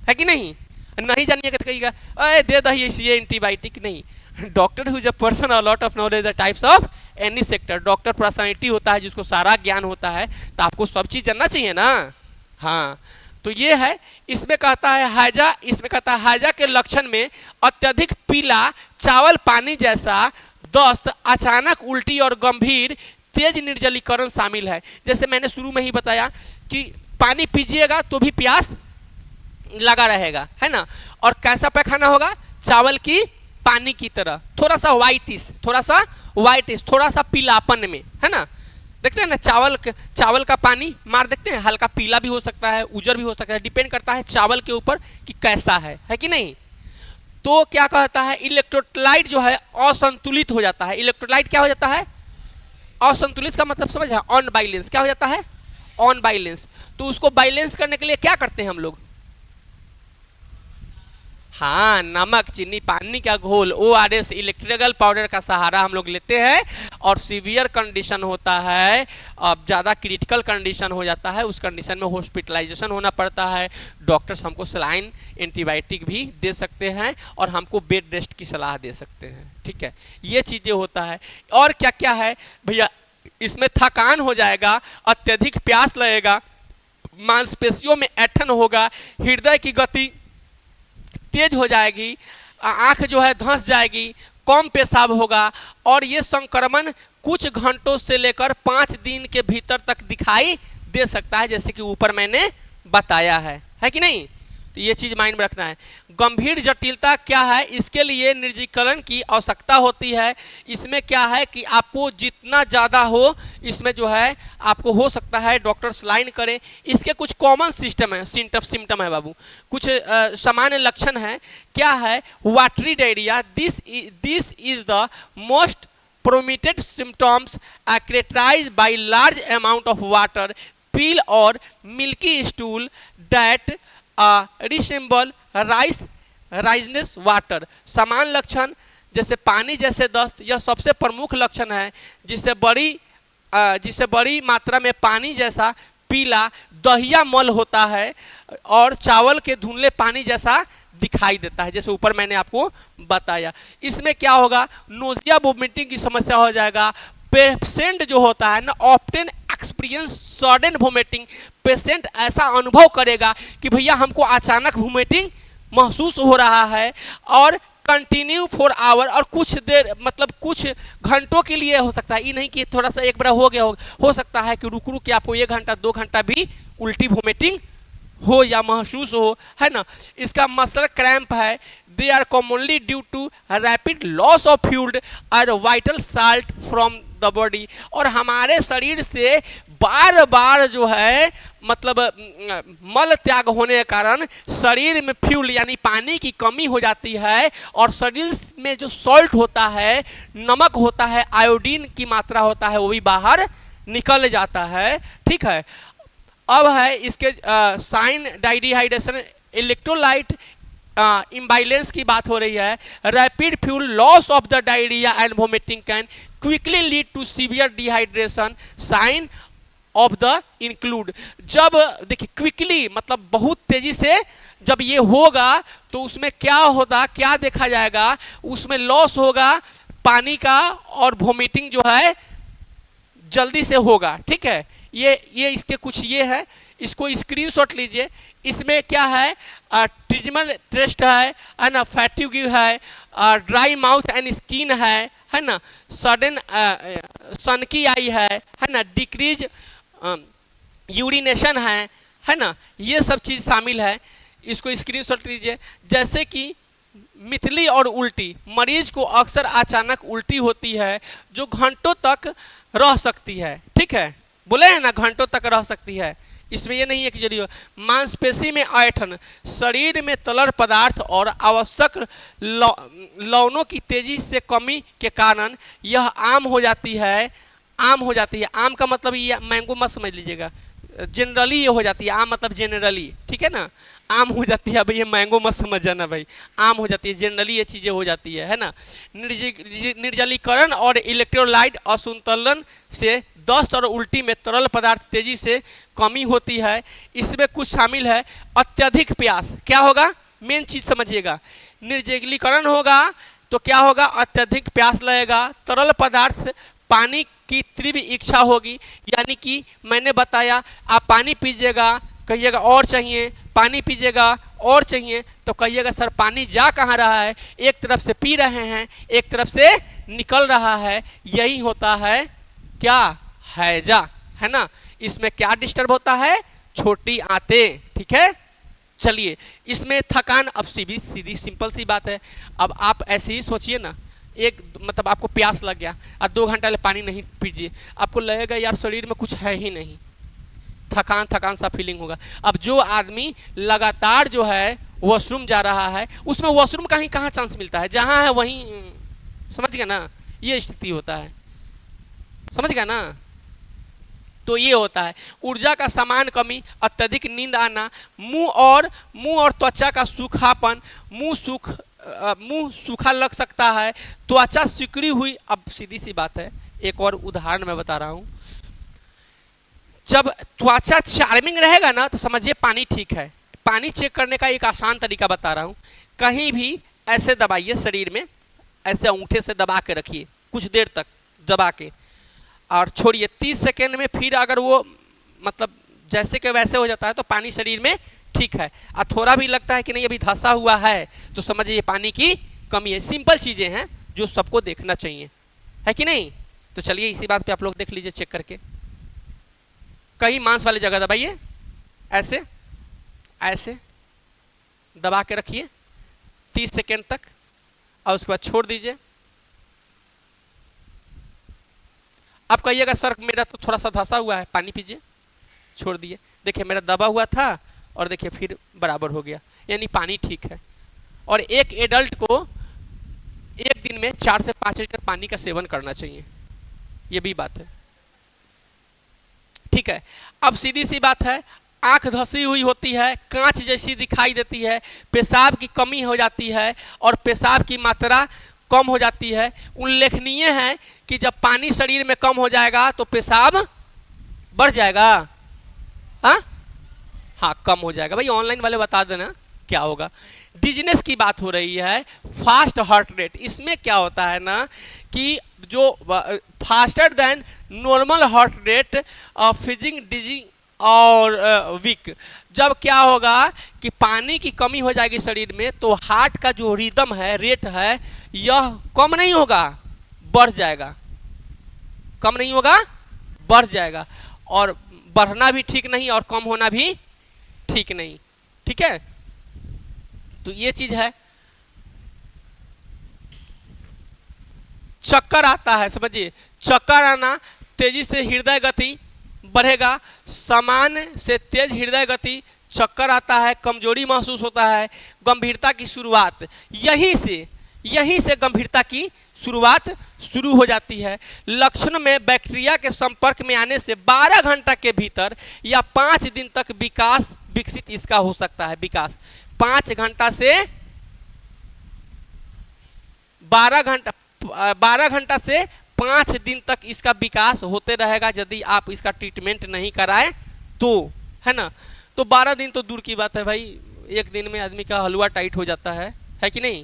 है कि नहीं? नहीं जानिएगा तो कहिएगा अरे दे दही ऐसी एंटीबायोटिक। नहीं, doctor who is a person a lot of knowledge the types of any sector. Doctor personality होता है जिसको सारा ज्ञान होता है, तो आपको सब चीज जानना चाहिए ना। हाँ, तो ये है। इसमें कहता है हैजा, इसमें कहता है हैजा के लक्षण में अत्यधिक पीला चावल पानी जैसा दस्त, अचानक उल्टी और गंभीर तेज निर्जलीकरण शामिल है। जैसे मैंने शुरू में ही बताया कि पानी पीजिएगा तो भी प्यास लगा रहेगा, है ना। और कैसा पैखाना होगा? चावल की पानी की तरह, थोड़ा सा व्हाइटिश, थोड़ा सा पीलापन में, है ना। देखते हैं ना, चावल का पानी मार देखते हैं, हल्का पीला भी हो सकता है, उजर भी हो सकता है, डिपेंड करता है चावल के ऊपर कि कैसा है कि नहीं। तो क्या कहता है, इलेक्ट्रोलाइट जो है असंतुलित हो जाता है। इलेक्ट्रोलाइट क्या हो जाता है? असंतुलित का मतलब समझ है, ऑन बैलेंस। क्या हो जाता है? On balance. तो उसको बैलेंस करने के लिए क्या करते हैं हम लोग? हाँ, नमक, चीनी, पानी का घोल, ORS, इलेक्ट्रिकल पाउडर का सहारा हम लोग लेते हैं। और सीवियर कंडीशन होता है, अब ज़्यादा क्रिटिकल कंडीशन हो जाता है, उस कंडीशन में हॉस्पिटलाइजेशन होना पड़ता है। डॉक्टर्स हमको सलाइन, एंटीबायोटिक भी दे सकते हैं और हमको बेड रेस्ट की सलाह दे सकते हैं। ठीक है, ये चीज़ें होता है। और क्या क्या है भैया? इसमें थकान हो जाएगा, अत्यधिक प्यास लगेगा, मांसपेशियों में ऐंठन होगा, हृदय की गति तेज हो जाएगी, आंख जो है धंस जाएगी, कम पेशाब होगा। और ये संक्रमण कुछ घंटों से लेकर 5 दिन के भीतर तक दिखाई दे सकता है, जैसे कि ऊपर मैंने बताया है कि नहीं। तो ये चीज माइंड में रखना है। गंभीर जटिलता क्या है? इसके लिए निर्जलीकरण की आवश्यकता होती है। इसमें क्या है कि आपको जितना ज़्यादा हो, इसमें जो है आपको हो सकता है डॉक्टर सलाइन करें। इसके कुछ कॉमन सिम्टम है बाबू, कुछ सामान्य लक्षण है। क्या है? Watery diarrhoea, this is the most prominent symptoms characterized by large amount of water, pale or milky stool that resemble riciness water। समान लक्षण जैसे पानी जैसे दस्त, यह सबसे प्रमुख लक्षण है, जिसे बड़ी मात्रा में पानी जैसा पीला दहिया मल होता है और चावल के धुंधले पानी जैसा दिखाई देता है, जैसे ऊपर मैंने आपको बताया। इसमें क्या होगा, नोजिया वोमिटिंग की समस्या हो जाएगा। पेशेंट जो होता है ना often experience sudden vomiting, patient ऐसा अनुभव करेगा कि भैया हमको अचानक वोमिटिंग महसूस हो रहा है और कंटिन्यू फॉर आवर, और कुछ देर मतलब कुछ घंटों के लिए हो सकता है, ये नहीं कि थोड़ा सा एक बार हो गया हो सकता है कि रुक रुक के आपको 1 घंटा 2 घंटा भी उल्टी वोमिटिंग हो या महसूस हो, है ना। इसका मसल क्रैम्प है, they are commonly due to rapid loss of fluid और vital salt from the body, और हमारे शरीर से बार बार जो है मतलब मल त्याग होने के कारण शरीर में फ्यूल यानी पानी की कमी हो जाती है, और शरीर में जो सॉल्ट होता है, नमक होता है, आयोडीन की मात्रा होता है, वो भी बाहर निकल जाता है। ठीक है, अब है इसके साइन डाइडिहाइड्रेशन, इलेक्ट्रोलाइट इम्बाइलेंस की बात हो रही है। Rapid fuel loss of the diarrhoea and vomiting can quickly lead to severe dehydration, sign of the include. जब देखिए क्विकली मतलब बहुत तेजी से जब ये होगा तो उसमें क्या होता, क्या देखा जाएगा, उसमें लॉस होगा पानी का और वोमिटिंग जो है जल्दी से होगा। ठीक है, ये इसके कुछ ये है, इसको स्क्रीनशॉट लीजिए। इसमें क्या है, ट्रिजमल थ्रस्ट है ना, फैटिग है, ड्राई माउथ एंड स्किन है ना, सडन सनकी आई है ना, डिक्रीज यूरिनेशन है ना, ये सब चीज़ शामिल है। इसको स्क्रीनशॉट लीजिए। जैसे कि मितली और उल्टी, मरीज को अक्सर अचानक उल्टी होती है जो घंटों तक रह सकती है। ठीक है, बोले हैं ना घंटों तक रह सकती है, इसमें ये नहीं है कि जरिए मांसपेशी में ऐंठन, शरीर में तरल पदार्थ और आवश्यक लवणों की तेजी से कमी के कारण यह आम हो जाती है। आम का मतलब ये मैंगो मत समझ लीजिएगा, जनरली ये हो जाती है। आम मतलब जनरली, ठीक है ना, आम हो जाती है। भाई ये मैंगो मत समझ जाना भाई, आम हो जाती है, जनरली ये चीज़ें हो जाती है ना। निर्जलीकरण और इलेक्ट्रोलाइट असंतुलन से दस्त और उल्टी में तरल पदार्थ तेजी से कमी होती है। इसमें कुछ शामिल है अत्यधिक प्यास, क्या होगा मेन चीज़ समझिएगा। निर्जलीकरण होगा तो क्या होगा, अत्यधिक प्यास लगेगा, तरल पदार्थ पानी की तीव्र इच्छा होगी, यानी कि मैंने बताया आप पानी पीजिएगा कहिएगा और चाहिए, पानी पीजिएगा और चाहिए, तो कहिएगा सर पानी जा कहाँ रहा है, एक तरफ से पी रहे हैं एक तरफ से निकल रहा है, यही होता है क्या, हैजा, है ना। इसमें क्या डिस्टर्ब होता है, छोटी आंतें। ठीक है, चलिए इसमें थकान, अब सीधी सिंपल सी बात है। अब आप ऐसे ही सोचिए ना, एक मतलब आपको प्यास लग गया और 2 घंटा ले पानी नहीं पीजिए, आपको लगेगा यार शरीर में कुछ है ही नहीं, थकान सा फीलिंग होगा। अब जो आदमी लगातार जो है वॉशरूम जा रहा है, उसमें वॉशरूम का ही कहाँ चांस मिलता है, जहाँ है वहीं, समझ गया ना, ये स्थिति होता है, समझ गया ना। तो ये होता है ऊर्जा का समान कमी, अत्यधिक नींद आना, मुंह और त्वचा का सूखापन, मुंह सूखा लग सकता है, त्वचा सिकुड़ी हुई। अब सीधी सी बात है, एक और उदाहरण मैं बता रहा हूं, जब त्वचा चार्मिंग रहेगा ना तो समझिए पानी ठीक है। पानी चेक करने का एक आसान तरीका बता रहा हूं, कहीं भी ऐसे दबाइए शरीर में, ऐसे अंगूठे से दबा के रखिए कुछ देर तक दबा के और छोड़िए 30 सेकेंड में, फिर अगर वो मतलब जैसे कि वैसे हो जाता है तो पानी शरीर में ठीक है, और थोड़ा भी लगता है कि नहीं अभी धंसा हुआ है तो समझिए पानी की कमी है। सिंपल चीज़ें हैं जो सबको देखना चाहिए, है कि नहीं। तो चलिए इसी बात पे आप लोग देख लीजिए चेक करके, कहीं मांस वाली जगह दबाइए, ऐसे ऐसे दबा के रखिए 30 सेकेंड तक और उसके बाद छोड़ दीजिए। अब कहिएगा सर मेरा तो थोड़ा सा धंसा हुआ है, पानी पीजिए, छोड़ दिए, देखिए मेरा दबा हुआ था और देखिए फिर बराबर हो गया, यानी पानी ठीक है। और एक एडल्ट को एक दिन में 4 से 5 लीटर पानी का सेवन करना चाहिए, ये भी बात है। ठीक है, अब सीधी सी बात है, आंख धसी हुई होती है, कांच जैसी दिखाई देती है, पेशाब की कमी हो जाती है और पेशाब की मात्रा कम हो जाती है। उल्लेखनीय है कि जब पानी शरीर में कम हो जाएगा तो पेशाब बढ़ जाएगा, हाँ हाँ कम हो जाएगा। भाई ऑनलाइन वाले बता देना क्या होगा। डिजीनेस की बात हो रही है, फास्ट हार्ट रेट, इसमें क्या होता है ना कि जो faster than normal heart rate, fizzing dizzy और वीक, जब क्या होगा कि पानी की कमी हो जाएगी शरीर में तो हार्ट का जो रिदम है, रेट है, यह कम नहीं होगा, बढ़ जाएगा। कम नहीं होगा, बढ़ जाएगा। और बढ़ना भी ठीक नहीं और कम होना भी ठीक नहीं। ठीक है, तो ये चीज है। चक्कर आता है, समझिए, चक्कर आना, तेजी से हृदय गति बढ़ेगा, सामान्य से तेज हृदय गति, चक्कर आता है, कमजोरी महसूस होता है, गंभीरता की शुरुआत, यहीं से गंभीरता की शुरुआत शुरू हो जाती है। लक्षण में बैक्टीरिया के संपर्क में आने से 12 घंटा के भीतर या 5 दिन तक विकसित इसका हो सकता है। विकास 5 घंटा से 12 घंटा से 5 दिन तक इसका विकास होते रहेगा यदि आप इसका ट्रीटमेंट नहीं कराएं तो, है ना। तो 12 दिन तो दूर की बात है भाई, एक दिन में आदमी का हलवा टाइट हो जाता है कि नहीं।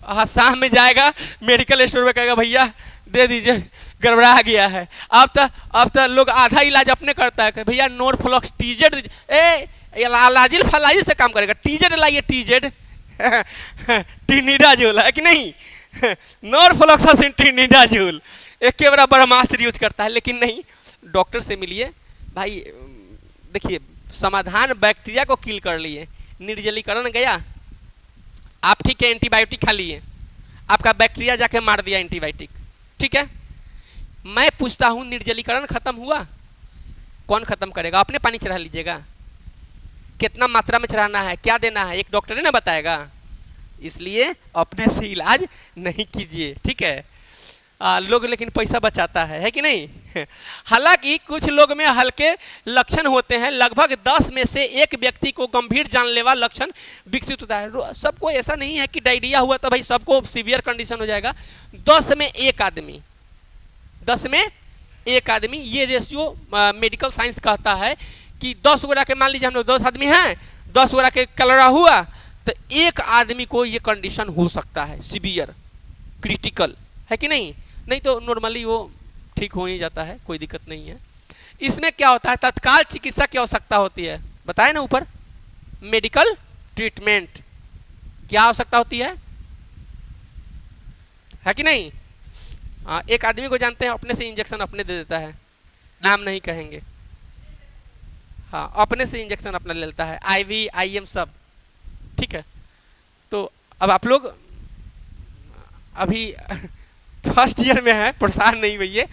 हाँ, शाम में जाएगा मेडिकल स्टोर में, कहेगा भैया दे दीजिए, गड़बड़ा गया है। अब तो लोग आधा इलाज अपने करता है, भैया नोरफ्लॉक्स टीजेड दीजिए। लाजिल फलाजिल से काम करेगा, टीजेड लाइए, टीजेड ट्रिनिडाजोल, है कि नहीं। नोरफ्लॉक्सासिन ट्रिनिडाजोल एक के बराबर ब्रह्मास्त्र यूज करता है, लेकिन नहीं, डॉक्टर से मिलिए भाई। देखिए, समाधान बैक्टीरिया को किल कर लिए, निर्जलीकरण गया, आप ठीक है एंटीबायोटिक खा लिए, आपका बैक्टीरिया जाके मार दिया एंटीबायोटिक। ठीक है, मैं पूछता हूं निर्जलीकरण खत्म हुआ? कौन खत्म करेगा? अपने पानी चढ़ा लीजिएगा, कितना मात्रा में चढ़ाना है, क्या देना है, एक डॉक्टर है ना बताएगा। इसलिए अपने से इलाज नहीं कीजिए। ठीक है, लोग लेकिन पैसा बचाता है कि नहीं। हालांकि कुछ लोग में हल्के लक्षण होते हैं, लगभग 10 में से एक व्यक्ति को गंभीर जानलेवा लक्षण विकसित होता है। सबको ऐसा नहीं है कि डायरिया हुआ तो भाई सबको सीवियर कंडीशन हो जाएगा। 10 में एक आदमी, 10 में एक आदमी, ये रेशियो मेडिकल साइंस कहता है कि 10 गोरा के, मान लीजिए हम लोग 10 आदमी हैं, 10 गोरा के कलरा हुआ तो एक आदमी को ये कंडीशन हो सकता है सीवियर, क्रिटिकल, है कि नहीं। नहीं तो नॉर्मली वो ठीक हो ही जाता है, कोई दिक्कत नहीं है। इसमें क्या होता है, तत्काल चिकित्सा की आवश्यकता होती है, बताए ना ऊपर, मेडिकल ट्रीटमेंट क्या आवश्यकता होती है कि नहीं। एक आदमी को जानते हैं अपने से इंजेक्शन अपने दे देता है, नाम नहीं कहेंगे, हाँ अपने से इंजेक्शन अपना ले लेता है, आईवी आईएम सब। ठीक है, तो अब आप लोग अभी फर्स्ट ईयर में है, परेशान नहीं हुई,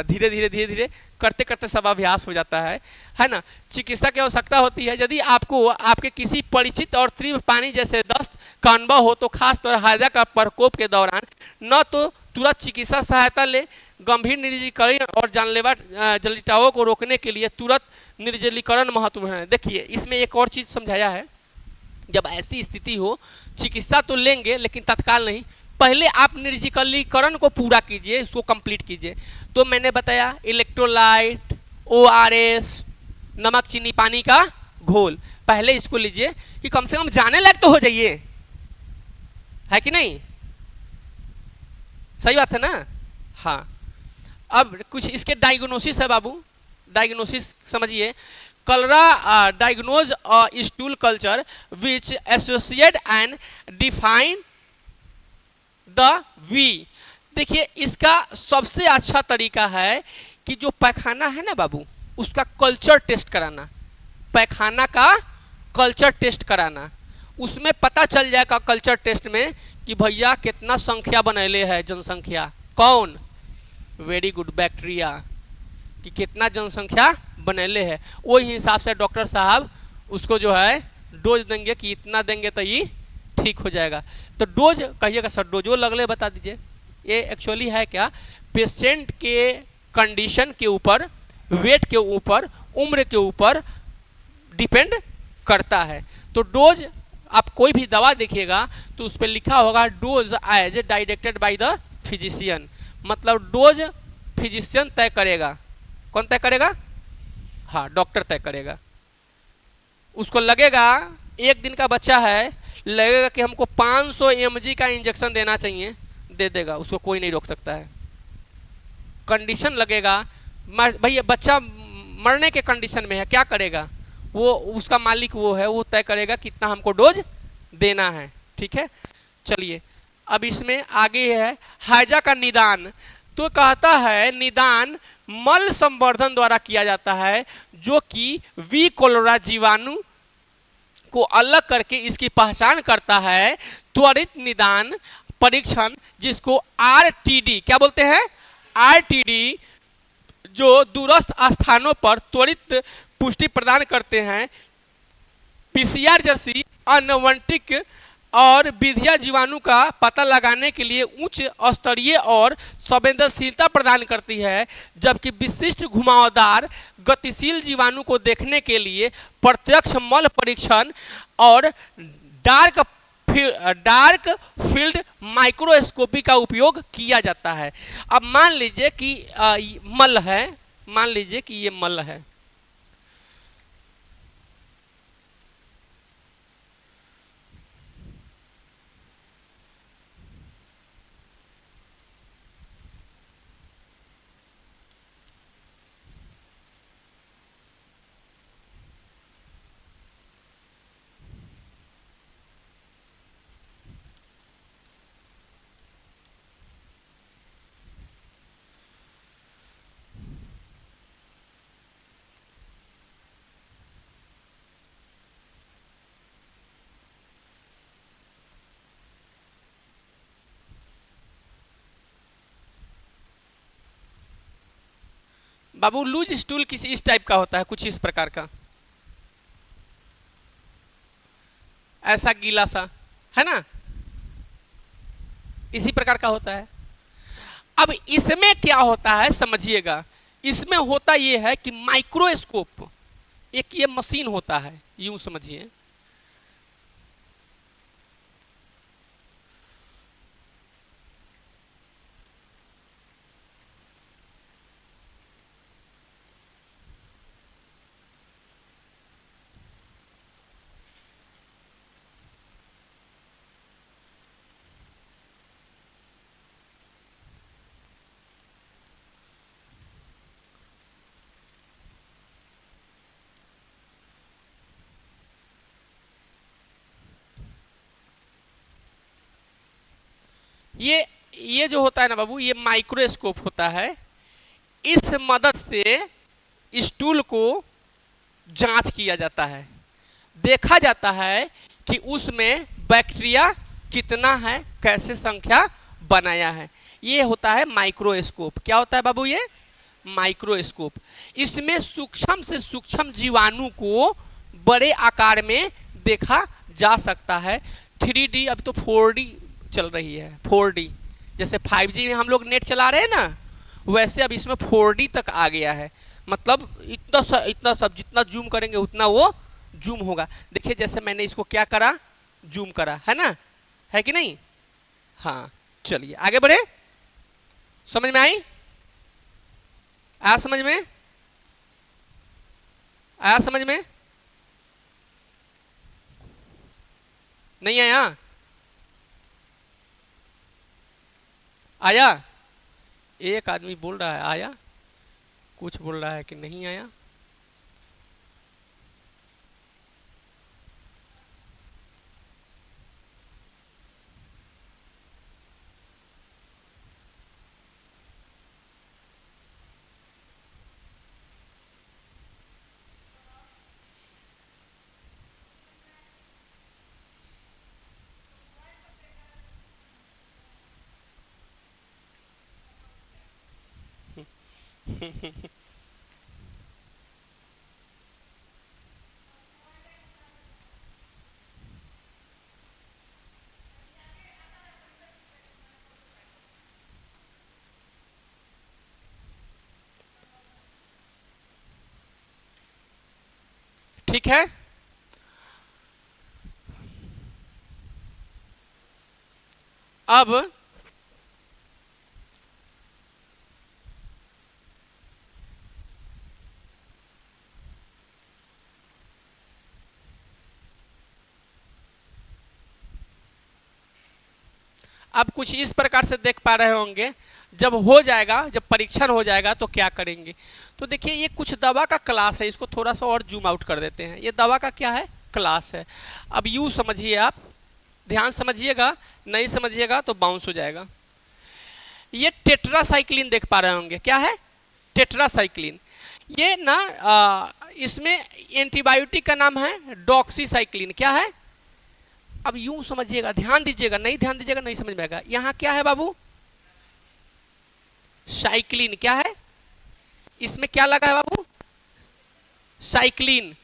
धीरे धीरे करते करते सब अभ्यास हो जाता है ना। चिकित्सा की आवश्यकता होती है यदि आपको आपके किसी परिचित और तीव्र पानी जैसे दस्त का अनुभव हो तो खासतौर हैजा का प्रकोप के दौरान न तो तुरंत चिकित्सा सहायता ले, गंभीर निर्जलीकरण और जानलेवा जलिटाओं को रोकने के लिए तुरंत निर्जलीकरण महत्वपूर्ण है। देखिए, इसमें एक और चीज़ समझाया है, जब ऐसी स्थिति हो चिकित्सा तो लेंगे लेकिन तत्काल नहीं, पहले आप निर्जलीकरण को पूरा कीजिए, इसको कंप्लीट कीजिए। तो मैंने बताया इलेक्ट्रोलाइट, ORS, नमक चीनी पानी का घोल, पहले इसको लीजिए कि कम से कम जाने लायक तो हो जाइए, है कि नहीं। सही बात है ना। हाँ, अब कुछ इसके डायग्नोसिस है बाबू, डायग्नोसिस समझिए। Cholera diagnose stool culture which associate and define the V. देखिए, इसका सबसे अच्छा तरीका है कि जो पैखाना है ना बाबू, उसका कल्चर टेस्ट कराना, पैखाना का कल्चर टेस्ट कराना, उसमें पता चल जाएगा कल्चर टेस्ट में कि भैया कितना संख्या बनैले है, जनसंख्या, कौन, वेरी गुड, बैक्टीरिया कि कितना जनसंख्या बनैले है। वही हिसाब से डॉक्टर साहब उसको जो है डोज देंगे कि इतना देंगे तो ये ठीक हो जाएगा। तो डोज कहिएगा सर, डोजो लगले बता दीजिए। ये एक्चुअली है क्या, पेशेंट के कंडीशन के ऊपर, वेट के ऊपर, उम्र के ऊपर डिपेंड करता है। तो डोज आप कोई भी दवा देखिएगा तो उस पर लिखा होगा dose as directed by the physician, मतलब डोज फिजिशियन तय करेगा। कौन तय करेगा? हाँ, डॉक्टर तय करेगा। उसको लगेगा, एक दिन का बच्चा है, लगेगा कि हमको 500 mg का इंजेक्शन देना चाहिए, दे देगा, उसको कोई नहीं रोक सकता है। कंडीशन लगेगा, भैया बच्चा मरने के कंडीशन में है, क्या करेगा वो, उसका मालिक वो है, वो तय करेगा कितना हमको डोज देना है। ठीक है, चलिए अब इसमें आगे है हैजा का निदान। तो कहता है निदान मल संवर्धन द्वारा किया जाता है, जो कि वी कोलोरा जीवाणु को अलग करके इसकी पहचान करता है। त्वरित निदान परीक्षण, जिसको आरटीडी क्या बोलते हैं, आरटीडी, जो दूरस्थ स्थानों पर त्वरित पुष्टि प्रदान करते हैं। पीसीआर जैसी अनवंटिक और विधिया जीवाणु का पता लगाने के लिए उच्च स्तरीय और संवेदनशीलता प्रदान करती है, जबकि विशिष्ट घुमावदार गतिशील जीवाणु को देखने के लिए प्रत्यक्ष मल परीक्षण और डार्क फील्ड माइक्रोस्कोपी का उपयोग किया जाता है। अब मान लीजिए कि मल है, मान लीजिए कि ये मल है, बाबू लूज स्टूल किसी इस टाइप का होता है, कुछ इस प्रकार का, ऐसा गीला सा, है ना, इसी प्रकार का होता है। अब इसमें क्या होता है समझिएगा, इसमें होता यह है कि माइक्रोस्कोप, एक ये मशीन होता है, यूं समझिए। ये जो होता है ना बाबू, ये माइक्रोस्कोप होता है। इस मदद से स्टूल को जांच किया जाता है, देखा जाता है कि उसमें बैक्टीरिया कितना है, कैसे संख्या बनाया है। ये होता है माइक्रोस्कोप। क्या होता है बाबू, ये माइक्रोस्कोप। इसमें सूक्ष्म से सूक्ष्म जीवाणु को बड़े आकार में देखा जा सकता है। 3D, अब तो 4D चल रही है, 4D, जैसे 5G में हम लोग नेट चला रहे हैं ना, वैसे अब इसमें 4D तक आ गया है। मतलब इतना सब जितना जूम करेंगे उतना वो जूम होगा। देखिए जैसे मैंने इसको क्या करा, जूम करा, है ना, है कि नहीं। हाँ चलिए आगे बढ़े, समझ में आई, आया समझ में, आया समझ में, नहीं आया, आया, एक आदमी बोल रहा है आया, कुछ बोल रहा है कि नहीं आया। ठीक है, अब अब कुछ इस प्रकार से देख पा रहे होंगे, जब हो जाएगा, जब परीक्षण हो जाएगा तो क्या करेंगे। तो देखिए ये कुछ दवा का क्लास है, इसको थोड़ा सा और जूम आउट कर देते हैं। ये दवा का क्या है, क्लास है। अब यू समझिए, आप ध्यान समझिएगा, नहीं समझिएगा तो बाउंस हो जाएगा। ये टेट्रासाइक्लिन देख पा रहे होंगे, क्या है, टेट्रासाइक्लिन। ये ना इसमें एंटीबायोटिक का नाम है डॉक्सीसाइक्लिन, क्या है। अब यूं समझिएगा, ध्यान दीजिएगा, नहीं ध्यान दीजिएगा नहीं समझ में आएगा। यहां क्या है बाबू, साइक्लिन, क्या है, इसमें क्या लगा है बाबू, साइक्लिन,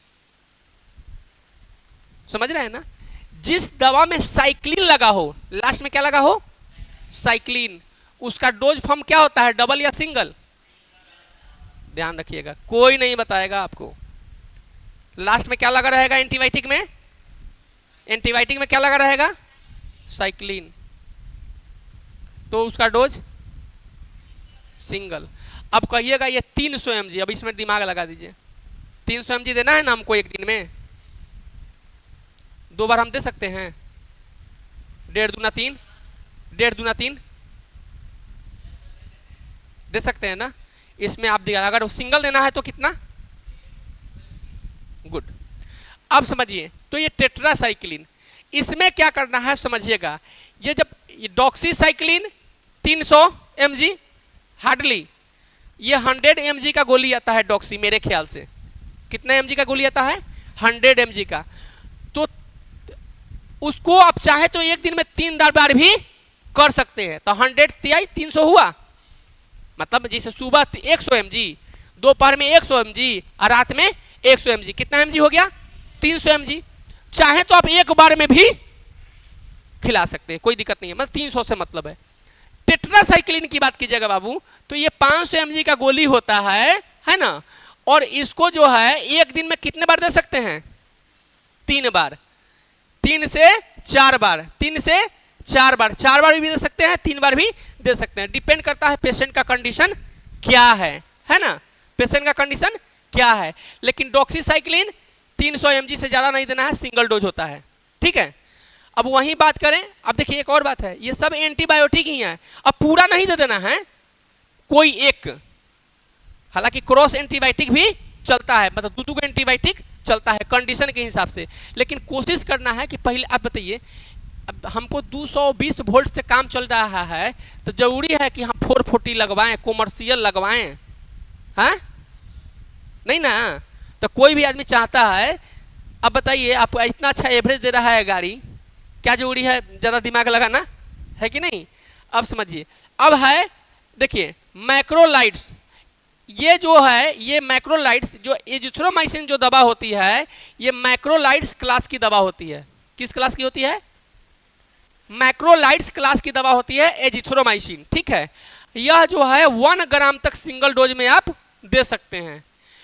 समझ रहे हैं ना। जिस दवा में साइक्लिन लगा हो, लास्ट में क्या लगा हो, साइक्लिन, उसका डोज फॉर्म क्या होता है, डबल या सिंगल, ध्यान रखिएगा, कोई नहीं बताएगा आपको। लास्ट में क्या लगा रहेगा एंटीबायोटिक में, एंटीबायोटिक में क्या लगा रहेगा, साइक्लिन, तो उसका डोज सिंगल। अब कहिएगा ये 300 mg, अब इसमें दिमाग लगा दीजिए, 300 mg देना है ना हमको एक दिन में, 2 बार हम दे सकते हैं, 1.5 दूना 3, 1.5 दूना 3 दे सकते हैं ना। इसमें आप दिया, अगर सिंगल देना है तो कितना, गुड। अब समझिए, तो ये टेट्रासाइक्लिन, इसमें क्या करना है समझिएगा। ये जब डॉक्सीसाइक्लिन 300 mg हार्डली, ये 100 mg का गोली आता है डॉक्सी, मेरे ख्याल से कितना mg का गोली आता है, 100 mg का। तो उसको आप चाहे तो एक दिन में 3 बार भी कर सकते हैं, तो 100 तिहाई 300 हुआ, मतलब जैसे सुबह 100 mg, दोपहर में 100 mg और रात में 100 mg, कितना mg हो गया, 300 mg। चाहे तो आप एक बार में भी खिला सकते हैं, कोई दिक्कत नहीं है, मतलब 300 से मतलब है। टेट्रासाइक्लिन की बात कीजिएगा बाबू, तो ये 500 mg का गोली होता है ना, और इसको जो है एक दिन में कितने बार दे सकते हैं, 3 बार, 3 से 4 बार, 3 से 4 बार, 4 बार भी दे सकते हैं, 3 बार भी दे सकते हैं, डिपेंड करता है पेशेंट का कंडीशन क्या है ना, पेशेंट का कंडीशन क्या है। लेकिन डॉक्सीसाइक्लिन 300 mg से ज्यादा नहीं देना है, सिंगल डोज होता है, ठीक है। अब वहीं बात करें, अब देखिए एक और बात है, ये सब एंटीबायोटिक ही है, अब पूरा नहीं दे देना है, कोई एक, हालांकि क्रॉस एंटीबायोटिक भी चलता है, मतलब 2 एंटीबायोटिक चलता है कंडीशन के हिसाब से, लेकिन कोशिश करना है कि पहले आप बताइए, अब हमको 220 वोल्ट से काम चल रहा है, तो जरूरी है कि हम 440 लगवाएं, कॉमर्शियल लगवाएं, हाँ नहीं ना। तो कोई भी आदमी चाहता है, अब बताइए आप इतना अच्छा एवरेज दे रहा है गाड़ी, क्या जरूरी है ज़्यादा दिमाग लगाना, है कि नहीं। अब समझिए, अब है देखिए मैक्रोलाइड्स, ये जो है, ये मैक्रोलाइड्स जो एजिथ्रोमाइसिन जो दवा होती है, ये मैक्रोलाइड्स क्लास की दवा होती है। किस क्लास की होती है, मैक्रोलाइड्स क्लास की दवा होती है एजिथ्रोमाइसिन, ठीक है। यह जो है 1 ग्राम तक सिंगल डोज में आप दे सकते हैं।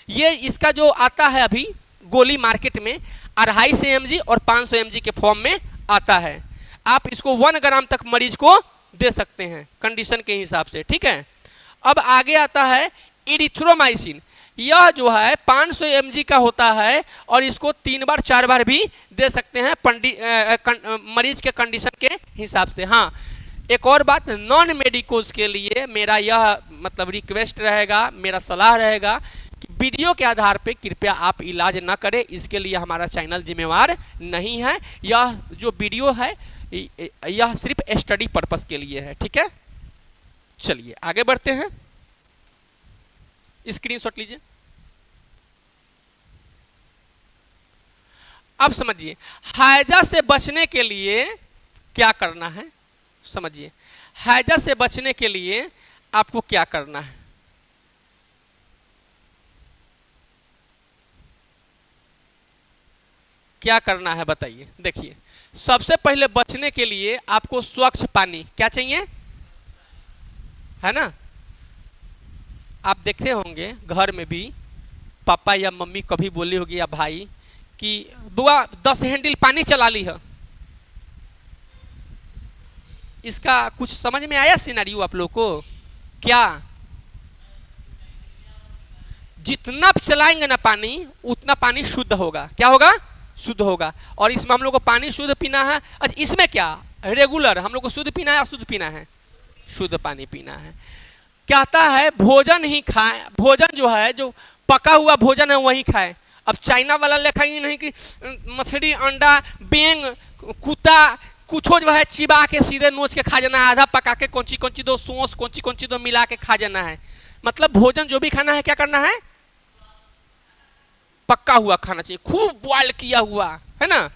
ये इसका जो आता है अभी गोली मार्केट में 250 mg और 500 mg के फॉर्म में आता है, आप इसको 1 ग्राम तक मरीज को दे सकते हैं कंडीशन के हिसाब से, ठीक है। अब आगे आता है इरिथ्रोमाइसिन, यह जो है 500 mg का होता है और इसको 3 बार 4 बार भी दे सकते हैं मरीज के कंडीशन के हिसाब से। हाँ, एक और बात, नॉन मेडिकोज के लिए मेरा यह मतलब रिक्वेस्ट रहेगा, मेरा सलाह रहेगा कि वीडियो के आधार पे कृपया आप इलाज ना करें, इसके लिए हमारा चैनल जिम्मेवार नहीं है। यह जो वीडियो है यह सिर्फ स्टडी पर्पस के लिए है, ठीक है। चलिए आगे बढ़ते हैं, स्क्रीनशॉट लीजिए। अब समझिए हैजा से बचने के लिए क्या करना है, समझिए हैजा से बचने के लिए आपको क्या करना है। क्या करना है बताइए। देखिए सबसे पहले बचने के लिए आपको स्वच्छ पानी क्या चाहिए, है ना। आप देखते होंगे घर में भी पापा या मम्मी कभी बोली होगी या भाई कि बुआ 10 हैंडल पानी चला ली है। इसका कुछ समझ में आया सिनेरियो आप लोग को, क्या जितना चलाएंगे ना पानी उतना पानी शुद्ध होगा, क्या होगा, शुद्ध होगा। और इसमें हम लोग को पानी शुद्ध पीना है। अच्छा इसमें क्या रेगुलर, हम लोग को शुद्ध पीना है, अशुद्ध पीना है, शुद्ध पानी पीना है। कहता है भोजन ही खाएं, भोजन जो है, जो पका हुआ भोजन है वही खाएं। अब चाइना वाला लिखा ही नहीं कि मछली, अंडा, बेंग, कुत्ता कुछो जो है चिबा के सीधे नोच के खा जाना है, आधा पका के कौची कौची दो सौंस कौची कौची दो मिला के खा जाना है। मतलब भोजन जो भी खाना है क्या करना है, पक्का हुआ खाना चाहिए, खूब बॉयल किया हुआ, है ना।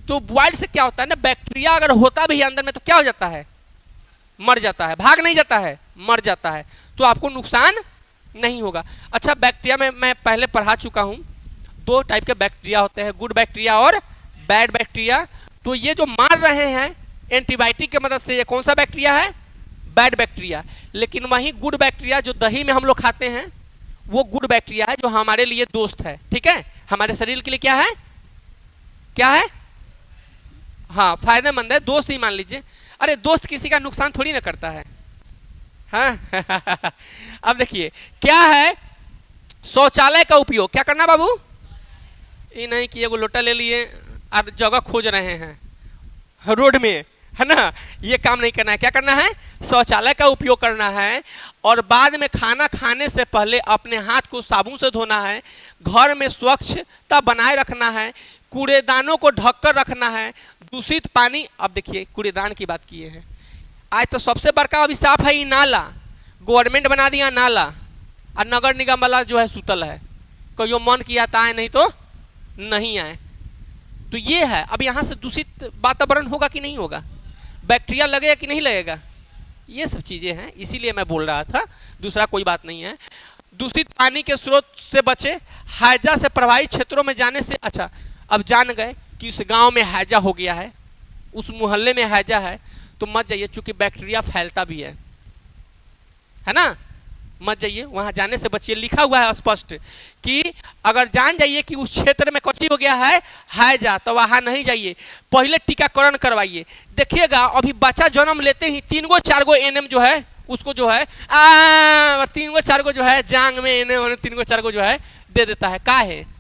तो बॉयल से क्या होता है ना, बैक्टीरिया अगर होता भी है अंदर में तो क्या हो जाता है, मर जाता है, भाग नहीं जाता है, मर जाता है, तो आपको नुकसान नहीं होगा। अच्छा, बैक्टीरिया में मैं पहले पढ़ा चुका हूं, 2 टाइप के बैक्टीरिया होते हैं, गुड बैक्टीरिया और बैड बैक्टीरिया। तो ये जो मार रहे हैं एंटीबायोटिक की मदद से, ये कौन सा बैक्टीरिया है, बैड बैक्टीरिया। लेकिन वही गुड बैक्टीरिया जो दही में हम लोग खाते हैं, वो गुड बैक्टीरिया है जो हमारे लिए दोस्त है, ठीक है, हमारे शरीर के लिए क्या है, क्या है, हाँ फायदेमंद है, दोस्त ही मान लीजिए। अरे दोस्त किसी का नुकसान थोड़ी ना करता है, हाँ अब देखिए क्या है, शौचालय का उपयोग क्या करना बाबू, ये नहीं कि एगो लोटा ले लिए और जगह खोज रहे हैं रोड में, है ना, ये काम नहीं करना है। क्या करना है, शौचालय का उपयोग करना है, और बाद में खाना खाने से पहले अपने हाथ को साबुन से धोना है, घर में स्वच्छता बनाए रखना है, कूड़ेदानों को ढककर रखना है, दूषित पानी, अब देखिए कूड़ेदान की बात किए हैं, आज तो सबसे बड़का अभिशाप है ये नाला, गवर्नमेंट बना दिया नाला, और नगर निगम वाला जो है सुतल है, कहियो मन किया था आए नहीं तो नहीं आए। तो ये है, अब यहाँ से दूषित वातावरण होगा कि नहीं होगा, बैक्टीरिया लगेगा कि नहीं लगेगा, ये सब चीज़ें हैं, इसीलिए मैं बोल रहा था, दूसरा कोई बात नहीं है। दूषित पानी के स्रोत से बचे, हैजा से प्रभावित क्षेत्रों में जाने से, अच्छा अब जान गए कि उस गांव में हैजा हो गया है, उस मोहल्ले में हैजा है, तो मत जाइए, चूंकि बैक्टीरिया फैलता भी है ना, मत जाइए, वहां जाने से बचिए। लिखा हुआ है स्पष्ट कि अगर जान जाइए कि उस क्षेत्र में कच्ची हो गया है हैजा, तो वहां नहीं जाइए, पहले टीकाकरण करवाइए। देखिएगा अभी बच्चा जन्म लेते ही 3-4 एनएम जो है उसको जो है 3-4 जो है जांग में एनएम 3-4 जो है दे देता है, का है,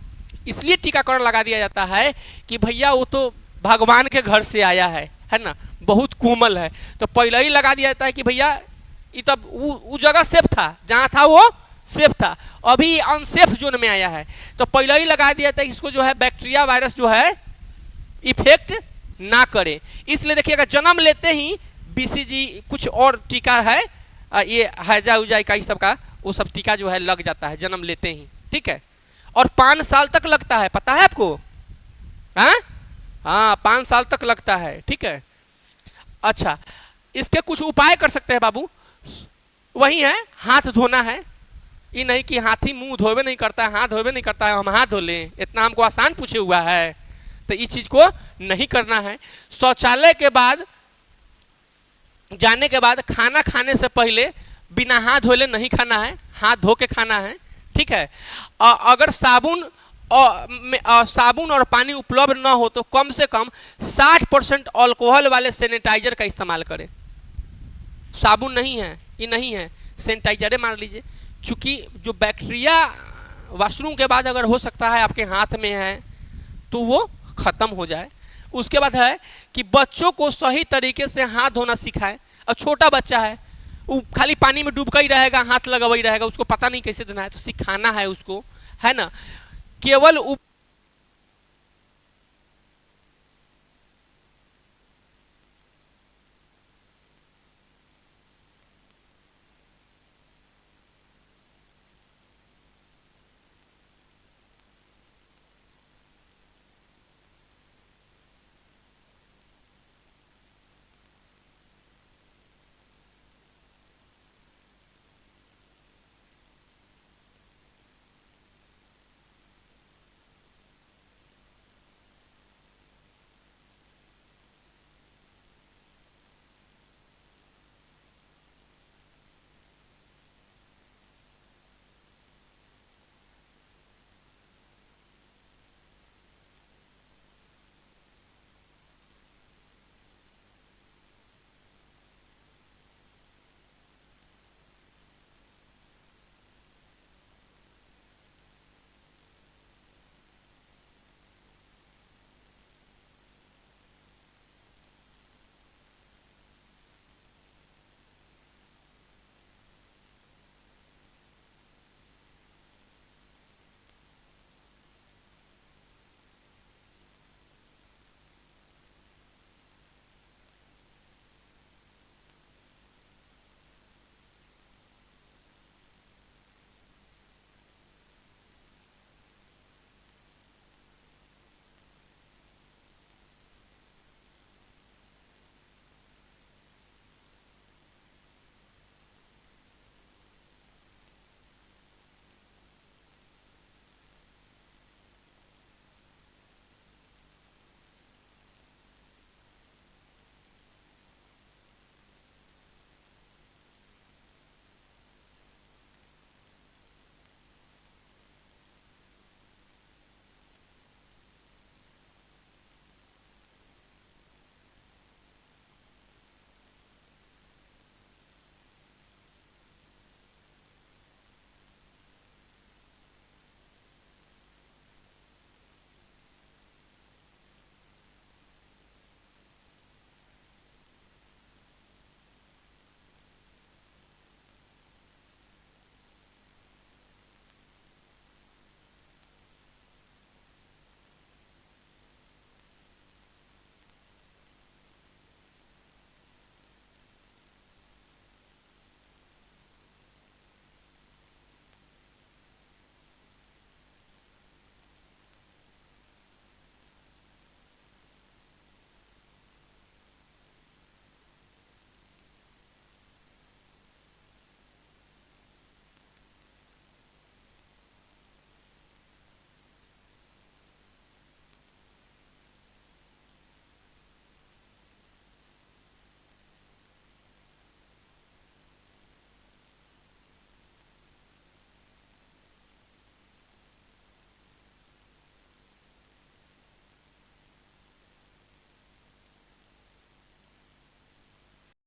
इसलिए टीकाकरण लगा दिया जाता है कि भैया वो तो भगवान के घर से आया है ना, बहुत कोमल है, तो पहले ही लगा दिया जाता है कि भैया ये तब वो जगह सेफ था, जहाँ था वो सेफ था, अभी अनसेफ जोन में आया है, तो पहले ही लगा दिया था इसको जो है बैक्टीरिया वायरस जो है इफेक्ट ना करे। इसलिए देखिएगा जन्म लेते ही बीसीजी कुछ और टीका है, ये हैजा उजा का सब का वो सब टीका जो है लग जाता है जन्म लेते ही, ठीक है, और 5 साल तक लगता है, पता है आपको, हाँ 5 साल तक लगता है, ठीक है। अच्छा, इसके कुछ उपाय कर सकते हैं बाबू, वही है हाथ धोना है, ये नहीं कि हाथी मुंह धोबे नहीं करता है, हाथ धोबे नहीं करता है, हम हाथ धो लें, इतना हमको आसान पूछे हुआ है, तो इस चीज को नहीं करना है। शौचालय के बाद जाने के बाद खाना खाने से पहले बिना हाथ धोले नहीं खाना है, हाथ धो के खाना है, ठीक है। अगर साबुन और पानी उपलब्ध ना हो तो कम से कम 60% अल्कोहल वाले सैनिटाइजर का इस्तेमाल करें। साबुन नहीं है, ये नहीं है, सैनिटाइजर मान लीजिए, चूंकि जो बैक्टीरिया वॉशरूम के बाद अगर हो सकता है आपके हाथ में है तो वो खत्म हो जाए। उसके बाद है कि बच्चों को सही तरीके से हाथ धोना सिखाएं। अब छोटा बच्चा है वो खाली पानी में डूबका ही रहेगा, हाथ लगा ही रहेगा, उसको पता नहीं कैसे धोना है, तो सिखाना है उसको, है ना। केवल